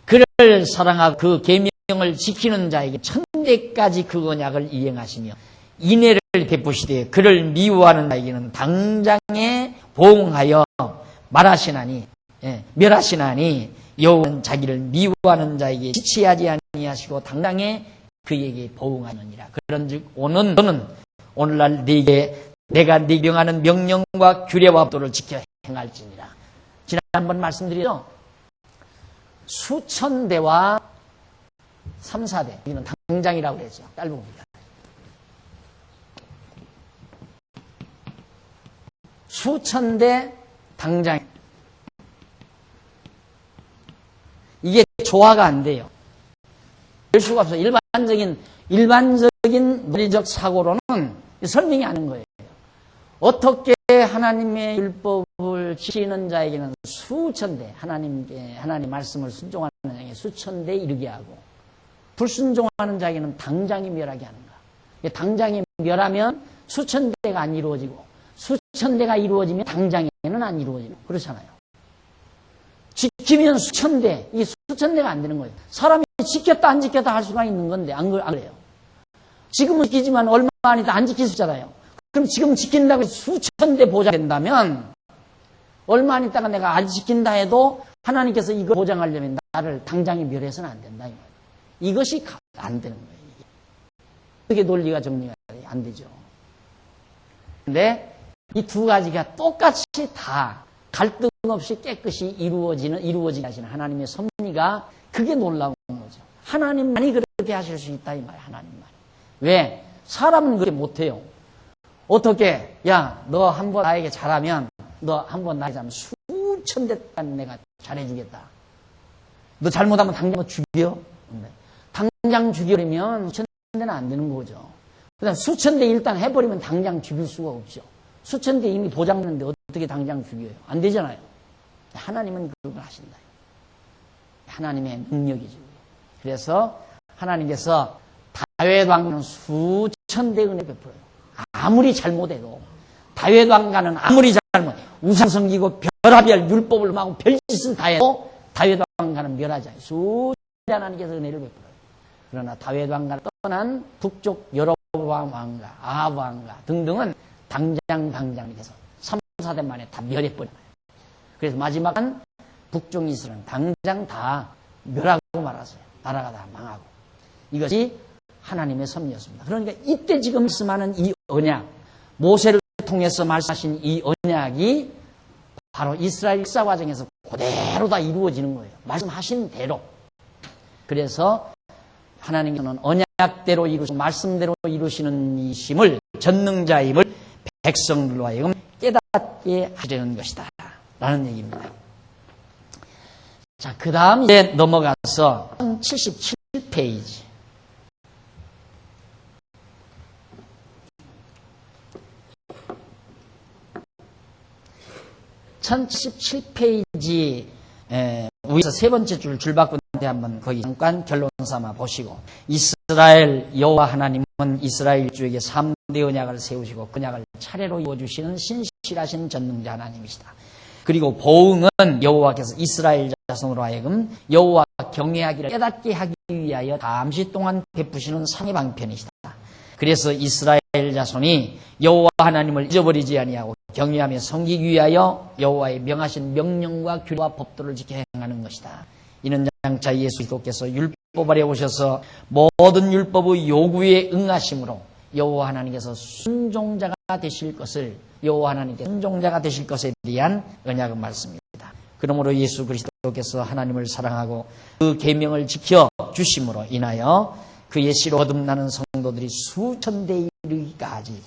그를 사랑하고 그 계명을 지키는 자에게 천대까지 그 언약을 이행하시며 인애를 베푸시되, 그를 미워하는 자에게는 당장에 보응하여 말하시나니, 멸하시나니, 여호와는 자기를 미워하는 자에게 지체하지 아니하시고 당당히 그에게 보응하느니라. 그런즉 너는 오늘날 내가 네게 명하는 명령과 규례와 법도를 지켜 행할지니라. 지난번 말씀드렸죠. 수천 대와 3, 4대, 이는 당장이라고 그랬죠. 짧은 겁니다. 수천 대 당장. 이게 조화가 안 돼요. 될 수가 없어요. 일반적인 논리적 사고로는 설명이 안 되는 거예요. 어떻게 하나님의 율법을 지키는 자에게는 수천 대, 하나님 말씀을 순종하는 자에게 수천 대 이르게 하고, 불순종하는 자에게는 당장이 멸하게 하는가. 당장이 멸하면 수천 대가 안 이루어지고, 수천 대가 이루어지면 당장에는 안 이루어지고, 그렇잖아요. 지키면 수천 대, 이게 수천 대가 안 되는 거예요. 사람이 지켰다 안 지켰다 할 수가 있는 건데 안 그래요. 지금은 지키지만 얼마 안 있다 안 지킬 수 있잖아요. 그럼 지금 지킨다고 해서 수천 대 보장된다면 얼마 안 있다가 내가 안 지킨다 해도 하나님께서 이거 보장하려면 나를 당장에 멸해서는 안 된다. 이것이 안 되는 거예요. 그게 논리가 정리가 안 되죠. 근데 이 두 가지가 똑같이 다 갈등 없이 깨끗이 이루어지게 하시는 하나님의 섭리가, 그게 놀라운 거죠. 하나님만이 그렇게 하실 수 있다 이 말이에요. 하나님만이. 왜? 사람은 그렇게 못해요. 어떻게? 야, 너 한번 나에게 잘하면, 너 한번 나에게 잘하면 수천 대 동안 내가 잘해주겠다. 너 잘못하면 당장 죽여? 당장 죽여버리면 수천 대는 안 되는 거죠. 그다음 수천 대 일단 해버리면 당장 죽일 수가 없죠. 수천 대 이미 보장했는데 어떻게 당장 죽여요? 안 되잖아요. 하나님은 그걸 하신다. 하나님의 능력이죠. 그래서 하나님께서 다윗 왕가는 수천 대 은혜 베풀어요. 아무리 잘못해도 다윗 왕가는 아무리 잘못 우상 섬기고 별하별 율법을 막고 별짓을 다 해도 다윗 왕가는 멸하지 않아요. 수천 대 하나님께서 은혜를 베풀어요. 그러나 다윗 왕가를 떠난 북쪽 여로보암 왕가, 아합 왕가 등등은 당장에서 3, 4대 만에 다 멸해버려요. 그래서 마지막은 북쪽 이스라엘은 당장 다 멸하고 말았어요. 나라가 다 망하고. 이것이 하나님의 섭리였습니다. 그러니까 이때 지금 말씀하는 이 언약, 모세를 통해서 말씀하신 이 언약이 바로 이스라엘 역사 과정에서 그대로 다 이루어지는 거예요. 말씀하신 대로. 그래서 하나님께서는 언약대로 이루시고 말씀대로 이루시는 이심을, 전능자임을 백성들로 하여금 깨닫게 하려는 것이다 라는 얘기입니다. 자, 그 다음 이제 넘어가서 77페이지. 1077페이지 위에서 세 번째 줄 바꾼데 한번 거기 잠깐 결론 삼아 보시고, 이스라엘 여호와 하나님은 이스라엘 주에게 3대 언약을 세우시고 그 언약을 차례로 이루어주시는 신실하신 전능자 하나님이시다. 그리고 보응은 여호와께서 이스라엘 자손으로 하여금 여호와 경외하기를 깨닫게 하기 위하여 잠시 동안 베푸시는 상의 방편이시다. 그래서 이스라엘 자손이 여호와 하나님을 잊어버리지 아니하고 경외하며 섬기기 위하여 여호와의 명하신 명령과 규례와 법도를 지켜 행하는 것이다. 이는 장차 예수 그리스도께서 율법 아래 오셔서 모든 율법의 요구에 응하심으로 여호와 하나님께서 순종자가 되실 것을, 여호와 하나님께서 순종자가 되실 것에 대한 언약의 말씀입니다. 그러므로 예수 그리스도께서 하나님을 사랑하고 그 계명을 지켜 주심으로 인하여 그의 씨로 거듭나는 성도들이 수천 대에 이르기까지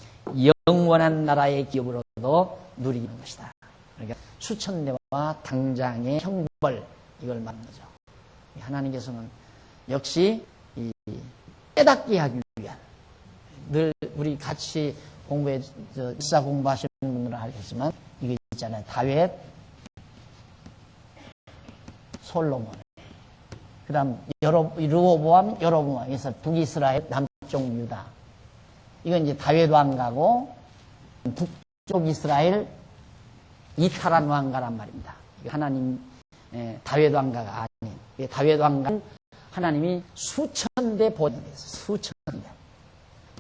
영원한 나라의 기업으로도 누리는 것이다. 그러니까 수천 대와 당장의 형벌, 이걸 말하는 거죠. 하나님께서는 역시 깨닫게 하기 위한, 늘 우리 같이 역사 공부하시는 분들은 알겠지만 이거 있잖아요. 다윗, 솔로몬, 그 다음 르호보암, 여로보암에서 북이스라엘, 남쪽 유다. 이건 이제 다윗 왕가고 북쪽 이스라엘 이타란 왕가란 말입니다. 하나님 다윗 왕가가 아닌, 다윗 왕가는 하나님이 수천 대 보장돼서 수천 대.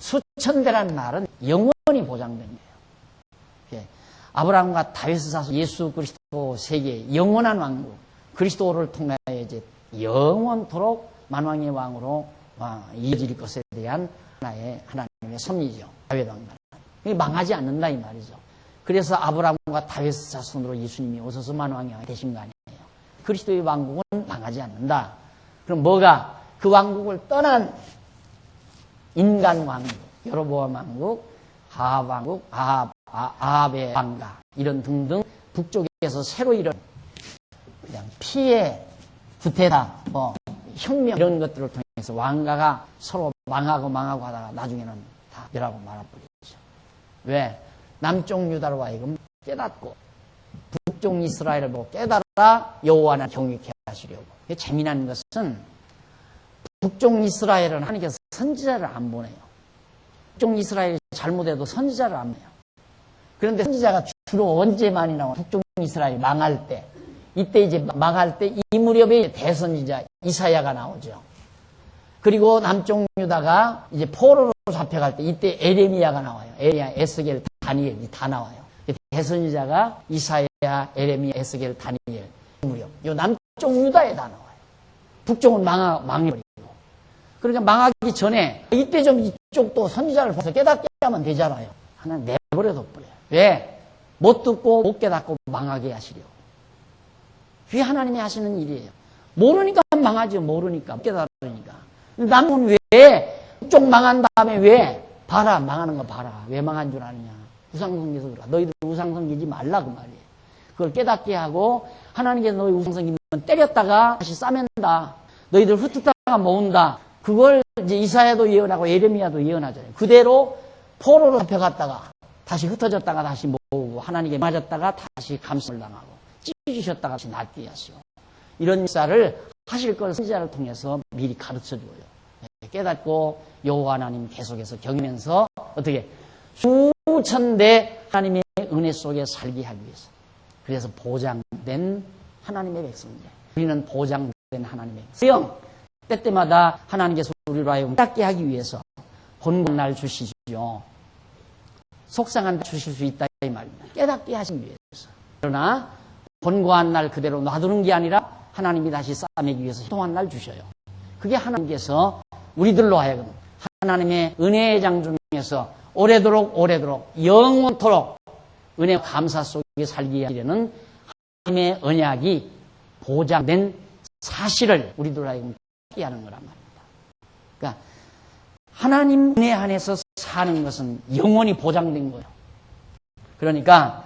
수천 대란 말은 영원히 보장된 거예요. 아브라함과 다윗의 자손 예수 그리스도 세계 영원한 왕국, 그리스도를 통하여 이제 영원토록 만왕의 왕으로 이어질 것에 대한 하나님의 섭리죠. 다윗 왕가는 망하지 않는다 이 말이죠. 그래서 아브라함과 다윗의 자손으로 예수님이 오셔서 만왕의 왕이 되신 거 아니에요. 그리스도의 왕국은 망하지 않는다. 그럼 뭐가 그 왕국을 떠난 인간 왕국, 여로보암 왕국, 아합 왕국, 아합의 왕가, 이런 등등 북쪽에서 새로 일어난 그냥 피해, 구태다, 혁명 이런 것들을 통해서 왕가가 서로 망하고 하다가 나중에는 다 멸하고 말아버리죠. 왜? 남쪽 유다로 하여금 깨닫고 북쪽 이스라엘을 보고 깨달아 여호와를 경외케 하시려고. 재미난 것은 북쪽 이스라엘은 하나님께서 선지자를 안 보내요. 북쪽 이스라엘이 잘못해도 선지자를 안 보내요. 그런데 선지자가 주로 언제 많이 나와요? 북쪽 이스라엘이 망할 때. 이때 이제 망할 때 이 무렵에 대선지자 이사야가 나오죠. 그리고 남쪽 유다가 이제 포로로 잡혀갈 때 이때 에레미야가 나와요. 에레미야, 에스겔, 다니엘이 다 나와요. 대선지자가 이사야, 에레미야, 에스겔, 다니엘 무렵. 요 남쪽 유다에 다 나와요. 북쪽은 망해버리고. 그러니까 망하기 전에 이때 좀 이쪽도 선지자를 봐서 깨닫게 하면 되잖아요. 하나 내버려둬 버려요. 왜? 못 듣고 못 깨닫고 망하게 하시려고. 그게 하나님이 하시는 일이에요. 모르니까 망하죠. 모르니까 깨달으니까. 남은 왜 북쪽 망한 다음에 왜 봐라 망하는 거 봐라. 왜 망한 줄 아느냐. 우상섬기서 그래. 너희들 우상섬기지 말라 그 말이에요. 그걸 깨닫게 하고 하나님께서 너희 우상섬기면 때렸다가 다시 싸맨다. 너희들 흩었다가 모은다. 그걸 이제 이사야도 예언하고 예레미야도 예언하잖아요. 그대로 포로로 잡혀갔다가 다시 흩어졌다가 다시 모으고 하나님께 맞았다가 다시 감심을 당하고 찢으셨다가 다시 낫게 하시오. 이런 역사를 하실 걸 선지자를 통해서 미리 가르쳐 줘요. 깨닫고 여호와 하나님 계속해서 경이면서 어떻게 수천대 하나님의 은혜 속에 살게 하기 위해서. 그래서 보장된 하나님의 백성들. 우리는 보장된 하나님의 백성. 때때마다 하나님께서 우리로 하여금 깨닫게 하기 위해서 권고한 날 주시죠. 속상한 날 주실 수 있다 이 말입니다. 깨닫게 하시기 위해서. 그러나 권고한 날 그대로 놔두는 게 아니라 하나님이 다시 싸매기 위해서 희통한 날 주셔요. 그게 하나님께서 우리들로 하여금 하나님의 은혜의 장 중에서 오래도록 영원토록 은혜 감사 속에 살게 하려는 하나님의 언약이 보장된 사실을 우리들로 하여금 깨닫게 하는 거란 말입니다. 그러니까 하나님 은혜 안에서 사는 것은 영원히 보장된 거예요. 그러니까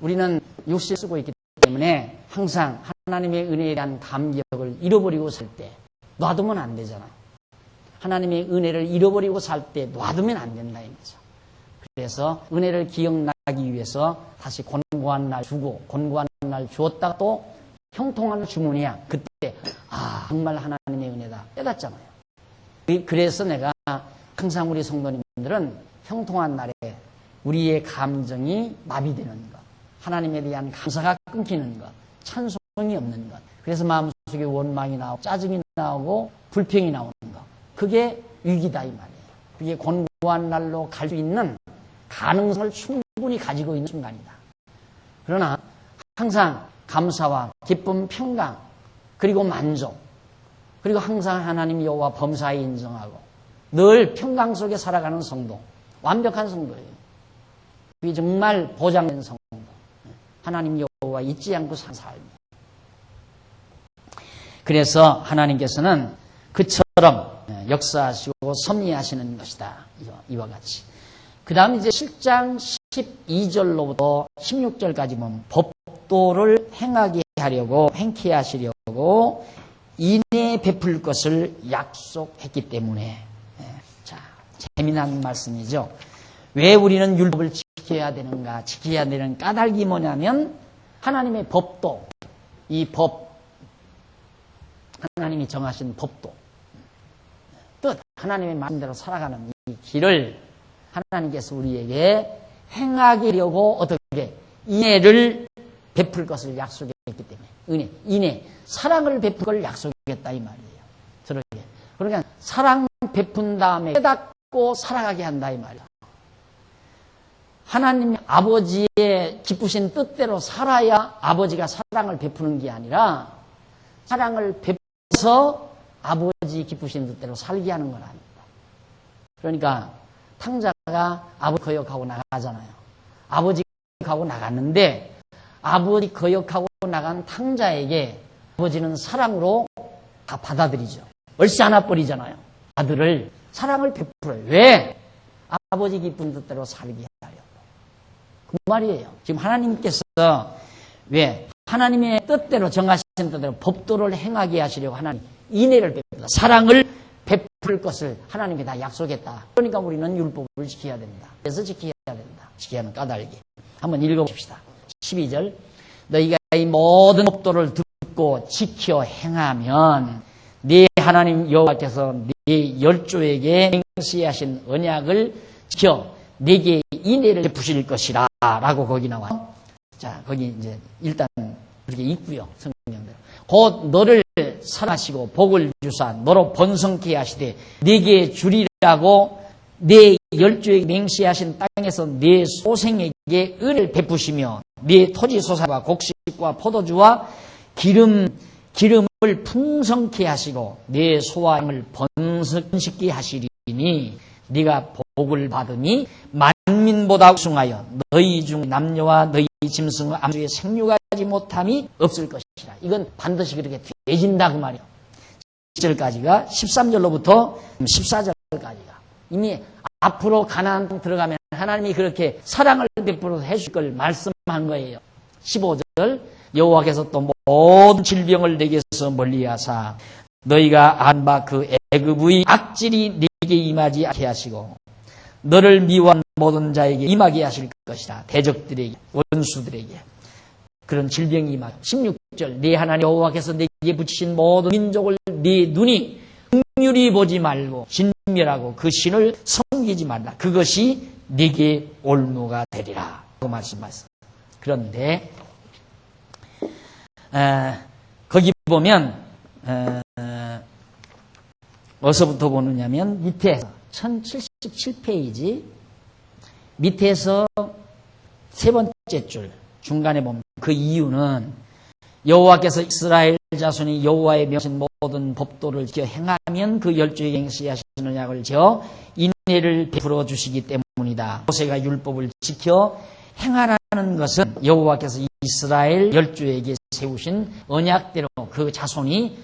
우리는 육신을 쓰고 있기 때문에 항상 하나님의 은혜에 대한 감격을 잃어버리고 살 때 놔두면 안 되잖아요. 하나님의 은혜를 잃어버리고 살 때 놔두면 안 된다 이거죠. 그래서 은혜를 기억나기 위해서 다시 권고한 날 주고 권고한 날 주었다가 또 형통한 주문이야. 그때 정말 하나님의 은혜다 깨닫잖아요. 그래서 내가 항상 우리 성도님들은 형통한 날에 우리의 감정이 마비되는 것, 하나님에 대한 감사가 끊기는 것, 찬송이 없는 것, 그래서 마음속에 원망이 나오고 짜증이 나오고 불평이 나오는 것, 그게 위기다 이 말이에요. 그게 권고한 날로 갈 수 있는 가능성을 충분히 가지고 있는 순간이다. 그러나 항상 감사와 기쁨, 평강, 그리고 만족, 그리고 항상 하나님 여호와 범사에 인정하고 늘 평강 속에 살아가는 성도, 완벽한 성도예요. 그게 정말 보장된 성도, 하나님 여호와 잊지 않고 산 삶. 그래서 하나님께서는 그처럼 역사하시고 섭리하시는 것이다. 이와 같이. 그 다음 이제 7장 12절로부터 16절까지 보면 법도를 행케 하시려고 인에 베풀 것을 약속했기 때문에. 자, 재미난 말씀이죠. 왜 우리는 율법을 지켜야 되는가? 지켜야 되는 까닭이 뭐냐면 하나님의 법도, 이 법, 하나님이 정하신 법도, 뜻, 하나님의 말씀대로 살아가는 이 길을 하나님께서 우리에게 행하게 하려고 어떻게 인애를 베풀 것을 약속했기 때문에 인애, 사랑을 베풀 걸 약속했다 이 말이에요. 저렇게. 그러니까 사랑 베푼 다음에 깨닫고 살아가게 한다 이 말이에요. 하나님 아버지의 기쁘신 뜻대로 살아야 아버지가 사랑을 베푸는 게 아니라 사랑을 베풀어서 아버지 기쁘신 뜻대로 살게 하는 건 아닙니다. 그러니까 탕자가 아버지 거역하고 나가잖아요. 아버지 거역하고 나갔는데 아버지 거역하고 나간 탕자에게 아버지는 사랑으로 다 받아들이죠. 얼씨 하나 버리잖아요. 아들을 사랑을 베풀어요. 왜? 아버지 기쁜 뜻대로 살게 하려고. 그 말이에요. 지금 하나님께서 왜? 하나님의 뜻대로 정하신 뜻대로 법도를 행하게 하시려고 하나님 인애를 베푼다. 사랑을 베풀 것을 하나님께 다 약속했다. 그러니까 우리는 율법을 지켜야 된다. 그래서 지켜야 된다. 지켜야 하는 까닭이. 한번 읽어봅시다. 12절. 너희가 이 모든 법도를 듣고 지켜 행하면 네 하나님 여호와께서 네 열조에게 맹세하신 언약을 지켜 네게 인애를 베푸실 것이라 라고 거기 나와요. 자, 거기 이제 일단 그렇게 있고요. 성경대로. 곧 너를 사랑하시고 복을 주사 너로 번성케 하시되 네게 주리라고 네 열조에게 맹세하신 땅에서 네 소생에게 은을 베푸시며 네 토지 소산과 곡식과 포도주와 기름을 풍성케 하시고 네 소와 양을 번성시게 하시리니 네가 복을 받으니 만민보다 우승하여 너희 중 남녀와 너희 짐승과 암수의 생육하지 못함이 없을 것이라. 이건 반드시 그렇게 되진다 그 말이에요. 10절까지가 13절로부터 14절까지가 이미 앞으로 가나안 땅 들어가면 하나님이 그렇게 사랑을 베풀어 해줄 걸 말씀한 거예요. 15절 여호와께서 또 모든 질병을 내게서 멀리하사 너희가 안 바 그 애굽의 악질이 네게 임하지 않게 하시고 너를 미워한 모든 자에게 임하게 하실 것이라. 대적들에게 원수들에게 그런 질병이 임하. 16절 네 하나님 여호와께서 내게 붙이신 모든 민족을 네 눈이 긍휼히 보지 말고 진멸하고 그 신을 섬기지 말라. 그것이 네게 올무가 되리라. 그 말씀하셨어요. 그런데 거기 보면 어디서부터 보느냐면 밑에서 1077페이지 밑에서 세 번째 줄 중간에 보면 그 이유는 여호와께서 이스라엘 자손이 여호와의 명하신 모든 법도를 지켜 행하면 그 열조에게 행시하시는 언약을 지어 인내를 베풀어 주시기 때문이다. 모세가 율법을 지켜 행하라는 것은 여호와께서 이스라엘 열조에게 세우신 언약대로 그 자손이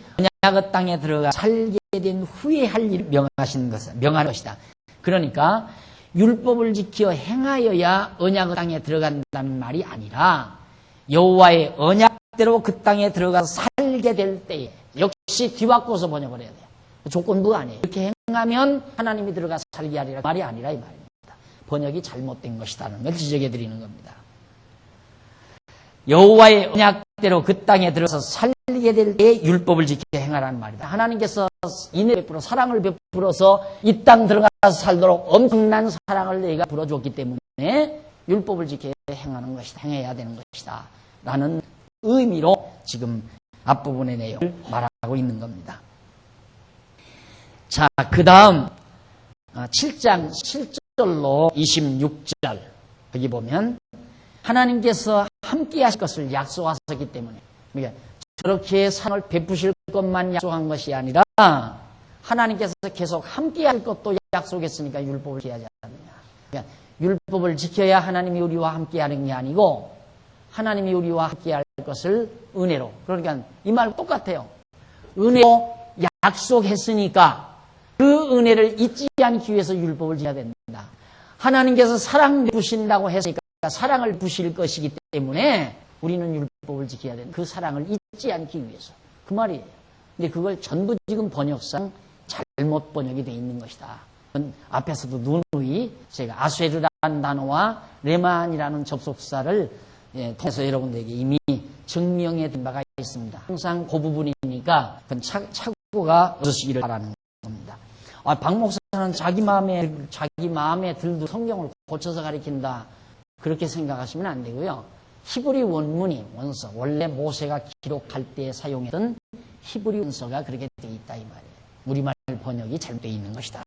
언약의 땅에 들어가 살게 된 후에 할 일을 명하는 것이다. 그러니까 율법을 지켜 행하여야 언약의 땅에 들어간다는 말이 아니라 여호와의 언약대로 그 땅에 들어가서 살게 될 때에 역시 뒤바꿔서 번역을 해야 돼요. 조건부가 아니에요. 이렇게 행하면 하나님이 들어가서 살게 하리라 말이 아니라 이 말입니다. 번역이 잘못된 것이라는 걸 지적해 드리는 겁니다. 여호와의 언약대로 그 땅에 들어서 살게 될 때에 율법을 지켜 행하라는 말이다. 하나님께서 인내 베풀어 사랑을 베풀어서 이 땅 들어가서 살도록 엄청난 사랑을 내가 불어줬기 때문에 율법을 지켜 행하는 것이다. 행해야 되는 것이다. 라는 의미로 지금 앞부분의 내용을 말하고 있는 겁니다. 자, 그 다음 7장 7절로 26절 여기 보면 하나님께서 함께 하실 것을 약속하셨기 때문에 그러니까 저렇게 사랑을 베푸실 것만 약속한 것이 아니라 하나님께서 계속 함께 할 것도 약속했으니까 율법을 지켜야 하지 않느냐. 그러니까 율법을 지켜야 하나님이 우리와 함께 하는 게 아니고 하나님이 우리와 함께 할 것을 은혜로. 그러니까 이 말 똑같아요. 은혜로 약속했으니까 그 은혜를 잊지 않기 위해서 율법을 지켜야 된다. 하나님께서 사랑 부신다고 했으니까 사랑을 부실 것이기 때문에 우리는 율법을 지켜야 된다. 그 사랑을 잊지 않기 위해서. 그 말이에요. 근데 그걸 전부 지금 번역상 잘못 번역이 되어 있는 것이다. 앞에서도 누누이 제가 아수에르라는 단어와 레만이라는 접속사를 통해서 여러분들에게 이미 증명해 드린 바가 있습니다. 항상 그 부분이니까 그건 착오가 없으시기를 바라는 겁니다. 박 목사는 자기 마음에 들도 성경을 고쳐서 가리킨다. 그렇게 생각하시면 안 되고요. 히브리 원문이 원서, 원래 모세가 기록할 때 사용했던 히브리 원서가 그렇게 되어 있다 이 말이에요. 우리말 번역이 잘못되어 있는 것이다.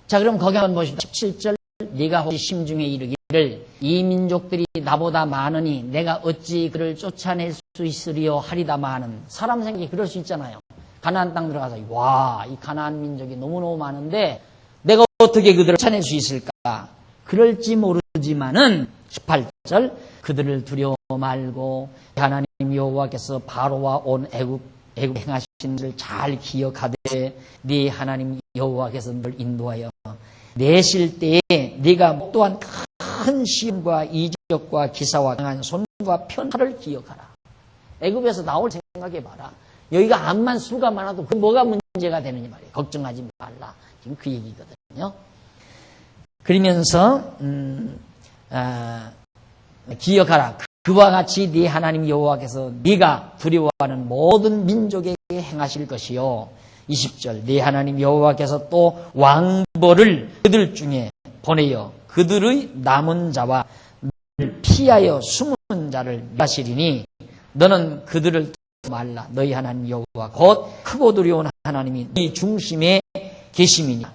자, 그럼 거기 한번 보십시오. 17절 네가 혹시 심중에 이르기를 이 민족들이 나보다 많으니 내가 어찌 그를 쫓아낼 수 있으리요 하리다마는 사람 생각이 그럴 수 있잖아요. 가나안 땅 들어가서 와, 이 가나안 민족이 너무너무 많은데 내가 어떻게 그들을 쫓아낼 수 있을까? 그럴지 모르지만은 18절 그들을 두려워 말고 하나님 여호와께서 바로와 온 애굽 행하신 일을 잘 기억하되 네 하나님 여호와께서 너를 인도하여 내실 때에 네가 또한 큰 시험과 이적과 기사와 강한 손과 편파를 기억하라. 애굽에서 나올 생각해봐라. 여기가 암만 수가 많아도 그 뭐가 문제가 되느냐 말이에요. 걱정하지 말라. 지금 그 얘기거든요. 그러면서 기억하라. 그와 같이 네 하나님 여호와께서 네가 두려워하는 모든 민족에게 행하실 것이요. 20절 네 하나님 여호와께서 또 왕벌을 그들 중에 보내어 그들의 남은 자와 피하여 숨은 자를 멸하시리니 너는 그들을 말라. 너희 하나님 여호와 곧 크고 두려운 하나님이 네 중심에 계심이니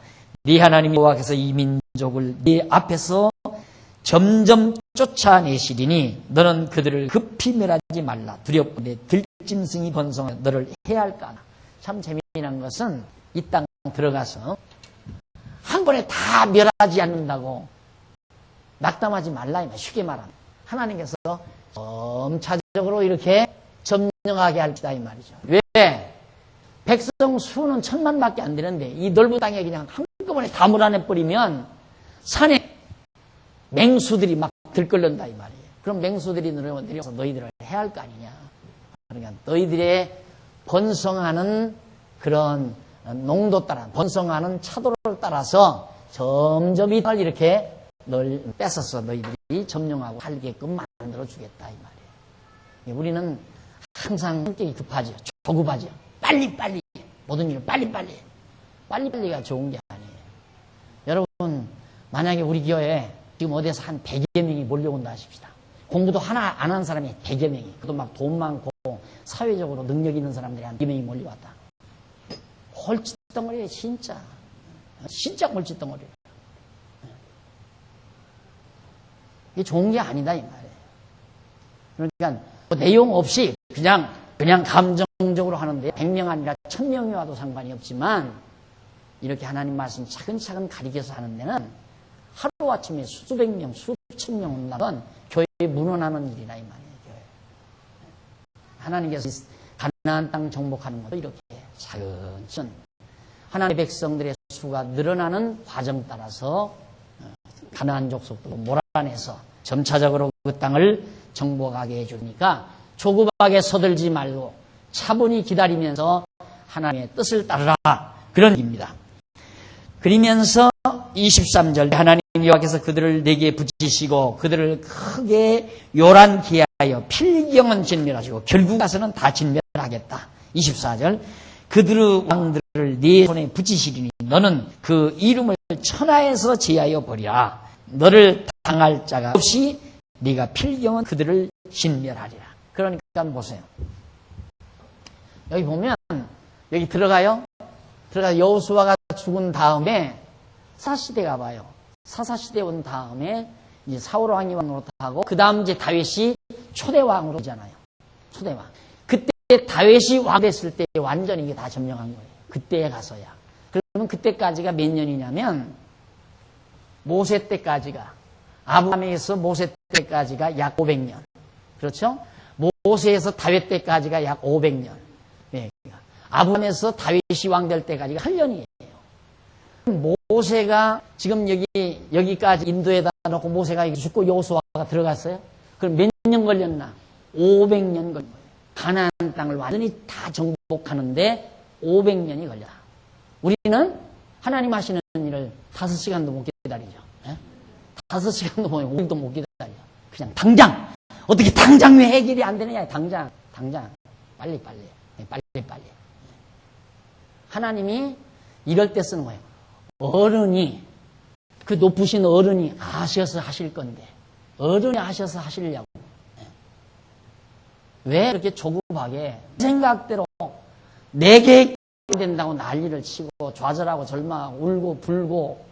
네 하나님 여호와께서 이 민족을 네 앞에서 점점 쫓아내시리니 너는 그들을 급히 멸하지 말라. 두렵건대 들짐승이 번성하여 너를 해할까. 참 재미난 것은 이 땅 들어가서 한 번에 다 멸하지 않는다고 낙담하지 말라. 쉽게 말하면 하나님께서 점차적으로 이렇게 점령하게 할지다 이 말이죠. 왜? 백성 수는 1000만밖에 안 되는데 이 넓은 땅에 그냥 한꺼번에 다 몰아내버리면 산에 맹수들이 막 들끓는다 이 말이에요. 그럼 맹수들이 내려와서 너희들을 해야 할 거 아니냐. 그러니까 너희들의 번성하는 그런 농도 따라 번성하는 차도를 따라서 점점 이 땅을 이렇게 뺏었어. 너희들이 점령하고 살게끔 만들어주겠다 이 말이에요. 우리는 항상 성격이 급하죠. 조급하죠. 빨리빨리 모든 일을 빨리빨리가 좋은 게 아니에요. 여러분 만약에 우리 교회에 지금 어디에서 한 100여 명이 몰려온다 하십시다. 공부도 하나 안 한 사람이 100여 명이, 그도 막 돈 많고 사회적으로 능력 있는 사람들이 한 100명이 몰려왔다. 홀칫덩어리예요. 진짜 홀칫덩어리예요. 이게 좋은 게 아니다 이 말이에요. 그러니까 뭐 내용 없이 그냥 감정적으로 하는데 100명 아니라 1000명이 와도 상관이 없지만 이렇게 하나님 말씀 차근차근 가리켜서 하는 데는 하루아침에 수백 명, 수천 명 온다면 교회에 문헌하는 일이나 이 말이에요. 교회. 하나님께서 가나안 땅 정복하는 것도 이렇게 차근차근 하나님의 백성들의 수가 늘어나는 과정 따라서 가나안 족속도 몰아내서 점차적으로 그 땅을 정복하게 해주니까 조급하게 서들지 말고 차분히 기다리면서 하나님의 뜻을 따르라. 그런 얘기입니다. 그러면서 23절 하나님 여호와께서 그들을 내게 붙이시고 그들을 크게 요란케 하여 필경은 진멸하시고 결국 가서는 다 진멸하겠다. 24절 그들의 왕들을 네 손에 붙이시리니 너는 그 이름을 천하에서 제하여 버리라. 너를 당할 자가 없이 네가 필경은 그들을 진멸하리라. 그러니까 보세요. 여기 보면 여기 들어가요. 여호수아가 죽은 다음에 사사시대가 봐요. 사사시대 온 다음에 이제 사울 왕이 왕으로 하고 그 다음 이제 다윗이 초대왕으로 되잖아요. 초대왕. 그때 다윗이 왕 됐을 때 완전히 이게 다 점령한 거예요. 그때에 가서야. 그러면 그때까지가 몇 년이냐면 모세 때까지가 아브라함에서 모세 때까지가 약 500년. 그렇죠? 모세에서 다윗 때까지가 약 500년. 네. 아브라함에서 다윗이 왕 될 때까지가 8년이에요. 모세가 지금 여기까지 인도에다 놓고 모세가 죽고 여호수아가 들어갔어요. 그럼 몇 년 걸렸나? 500년 걸린 거예요. 가나안 땅을 완전히 다 정복하는데 500년이 걸려. 우리는 하나님 하시는 일을 5시간도 못 기다리죠. 5시간도 못, 5분도 못 기다려. 그냥 당장! 어떻게 당장 왜 해결이 안 되느냐? 당장. 빨리. 하나님이 이럴 때 쓰는 거예요. 어른이, 그 높으신 어른이 아셔서 하실 건데, 어른이 아셔서 하시려고. 왜 이렇게 조급하게 생각대로 내 계획이 된다고 난리를 치고 좌절하고 절망하고 울고 불고,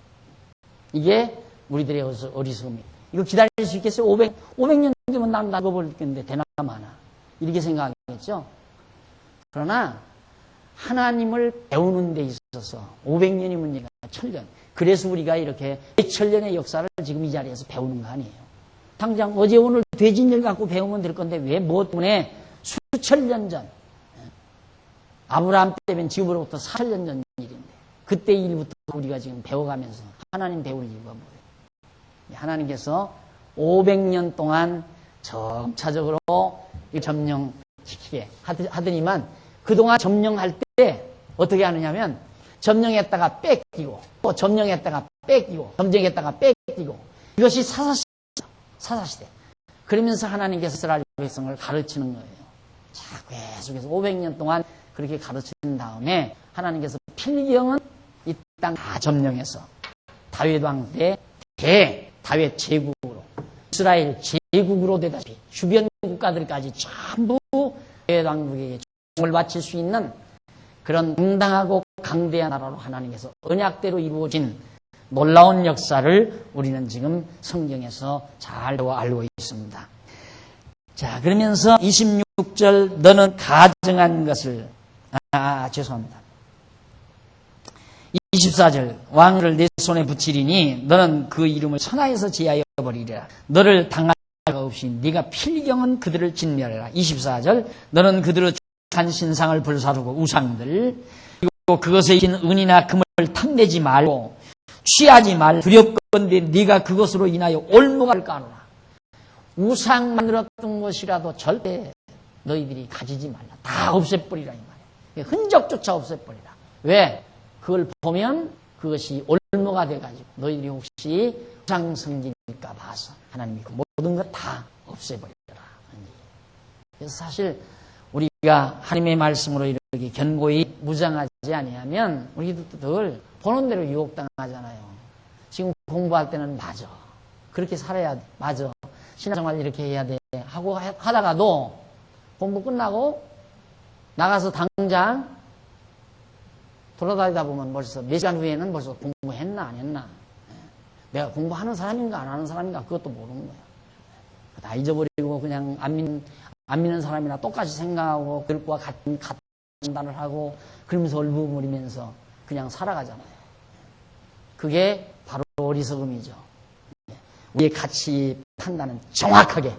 이게 우리들의 어리석음이에요. 이거 기다릴 수 있겠어요? 500년 되면 난 나가버릴 텐데 되나 마나. 이렇게 생각하겠죠? 그러나 하나님을 배우는 데 있어서 500년이 문제가 1000년. 그래서 우리가 이렇게 1000년의 역사를 지금 이 자리에서 배우는 거 아니에요. 당장 어제 오늘 되진 일 갖고 배우면 될 건데 왜 뭐 때문에 수천 년 전, 아브라함 때면 지금으로부터 4천년 전 일인데 그때 일부터 우리가 지금 배워가면서 하나님 배울 이유가 뭐예요? 하나님께서 500년 동안 점차적으로 점령시키게 하더니만 그동안 점령할 때 어떻게 하느냐면 점령했다가 뺏기고 또 점령했다가 뺏기고 점령했다가 뺏기고 이것이 사사시대. 그러면서 하나님께서 이스라엘 백성을 가르치는 거예요. 자, 계속해서 500년 동안 그렇게 가르친 다음에 하나님께서 필경은 이 땅 다 점령해서 다윗 왕 때 다윗 제국으로 이스라엘 제국으로 되다시피 주변 국가들까지 전부 다윗 왕국에게 종을 바칠 수 있는 그런 당당하고 강대한 나라로 하나님께서 언약대로 이루어진 놀라운 역사를 우리는 지금 성경에서 잘 알고 있습니다. 자, 그러면서 26절 너는 가증한 것을 죄송합니다. 24절 왕을 내 손에 붙이리니 너는 그 이름을 천하에서 제하여 버리리라. 너를 당할 자가 없이 네가 필경은 그들을 진멸해라. 24절 너는 그들의 한 신상을 불사르고 우상들 그리고 그것에 있는 은이나 금을 탐내지 말고 취하지 말 두렵건대 네가 그것으로 인하여 올무가 까노라. 우상 만들었던 것이라도 절대 너희들이 가지지 말라. 다 없애버리라 이 말이야. 흔적조차 없애버리라. 왜? 그걸 보면 그것이 올무가 돼가지고 너희들이 혹시 우상 섬기니까 봐서 하나님이 그 모든 것 다 없애버려라. 그래서 사실 우리가 하나님의 말씀으로 이렇게 견고히 무장하지 아니하면 우리도 늘 보는 대로 유혹당하잖아요. 지금 공부할 때는 맞아. 그렇게 살아야 돼. 맞아. 신앙생활 이렇게 해야 돼. 하고 하다가도 공부 끝나고 나가서 당장 돌아다니다 보면 벌써 몇 시간 후에는 벌써 공부했나 안 했나. 내가 공부하는 사람인가 안 하는 사람인가 그것도 모르는 거야. 다 잊어버리고 그냥 안 믿는 사람이나 똑같이 생각하고 그들과 같은 판단을 하고 그러면서 얼버무리면서 그냥 살아가잖아요. 그게 바로 어리석음이죠. 우리의 가치 판단은 정확하게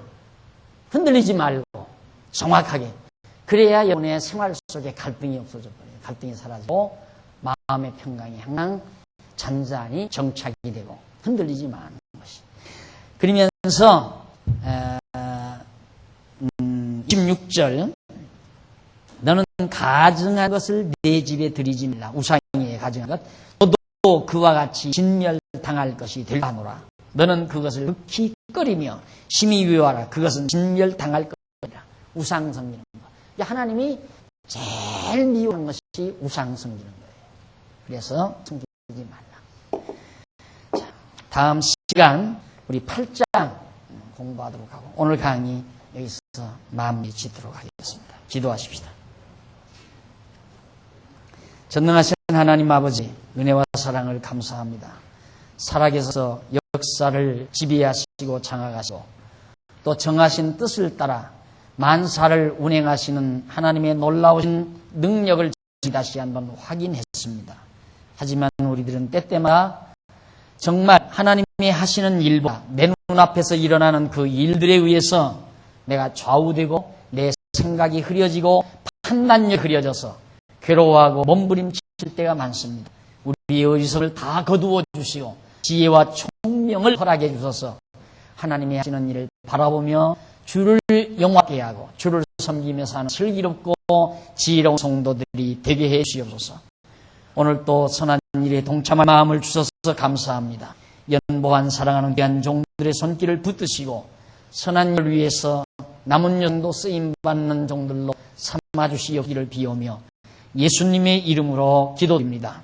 흔들리지 말고 정확하게 그래야 영혼의 생활 속에 갈등이 없어져 버려요. 갈등이 사라지고 마음의 평강이 항상 잔잔히 정착이 되고 흔들리지 마는 것이. 그러면서 16절 너는 가증한 것을 내 집에 들이지 말라. 우상에 가증한 것 너도 그와 같이 진멸당할 것이 될 하노라. 너는 그것을 극히 꺼리며 심히 외워하라. 그것은 진멸당할 것이라. 우상 섬기는 것. 하나님이 제일 미워하는 것이 우상 섬기는 거예요. 그래서 섬기지 말라. 자, 다음 시간 우리 8장 공부하도록 하고 오늘 강의 여기서 마무리 짓도록 하겠습니다. 기도하십시다. 전능하신 하나님 아버지 은혜와 사랑을 감사합니다. 살아계셔서 역사를 지배하시고 장악하시고 또 정하신 뜻을 따라 만사를 운행하시는 하나님의 놀라우신 능력을 다시 한번 확인했습니다. 하지만 우리들은 때때마다 정말 하나님이 하시는 일보다 내 눈앞에서 일어나는 그 일들에 의해서 내가 좌우되고 내 생각이 흐려지고 판단력이 흐려져서 괴로워하고 몸부림칠 때가 많습니다. 우리의 의식을 다 거두어 주시고 지혜와 총명을 허락해 주셔서 하나님이 하시는 일을 바라보며 주를 영화롭게 하고 주를 섬기며 사는 슬기롭고 지혜로운 성도들이 되게 해 주시옵소서. 오늘 또 선한 일에 동참할 마음을 주셔서 감사합니다. 연보한 사랑하는 귀한 종들의 손길을 붙드시고 선한 일을 위해서 남은 영도 쓰임받는 종들로 삼아주시옵기를 비우며 예수님의 이름으로 기도드립니다.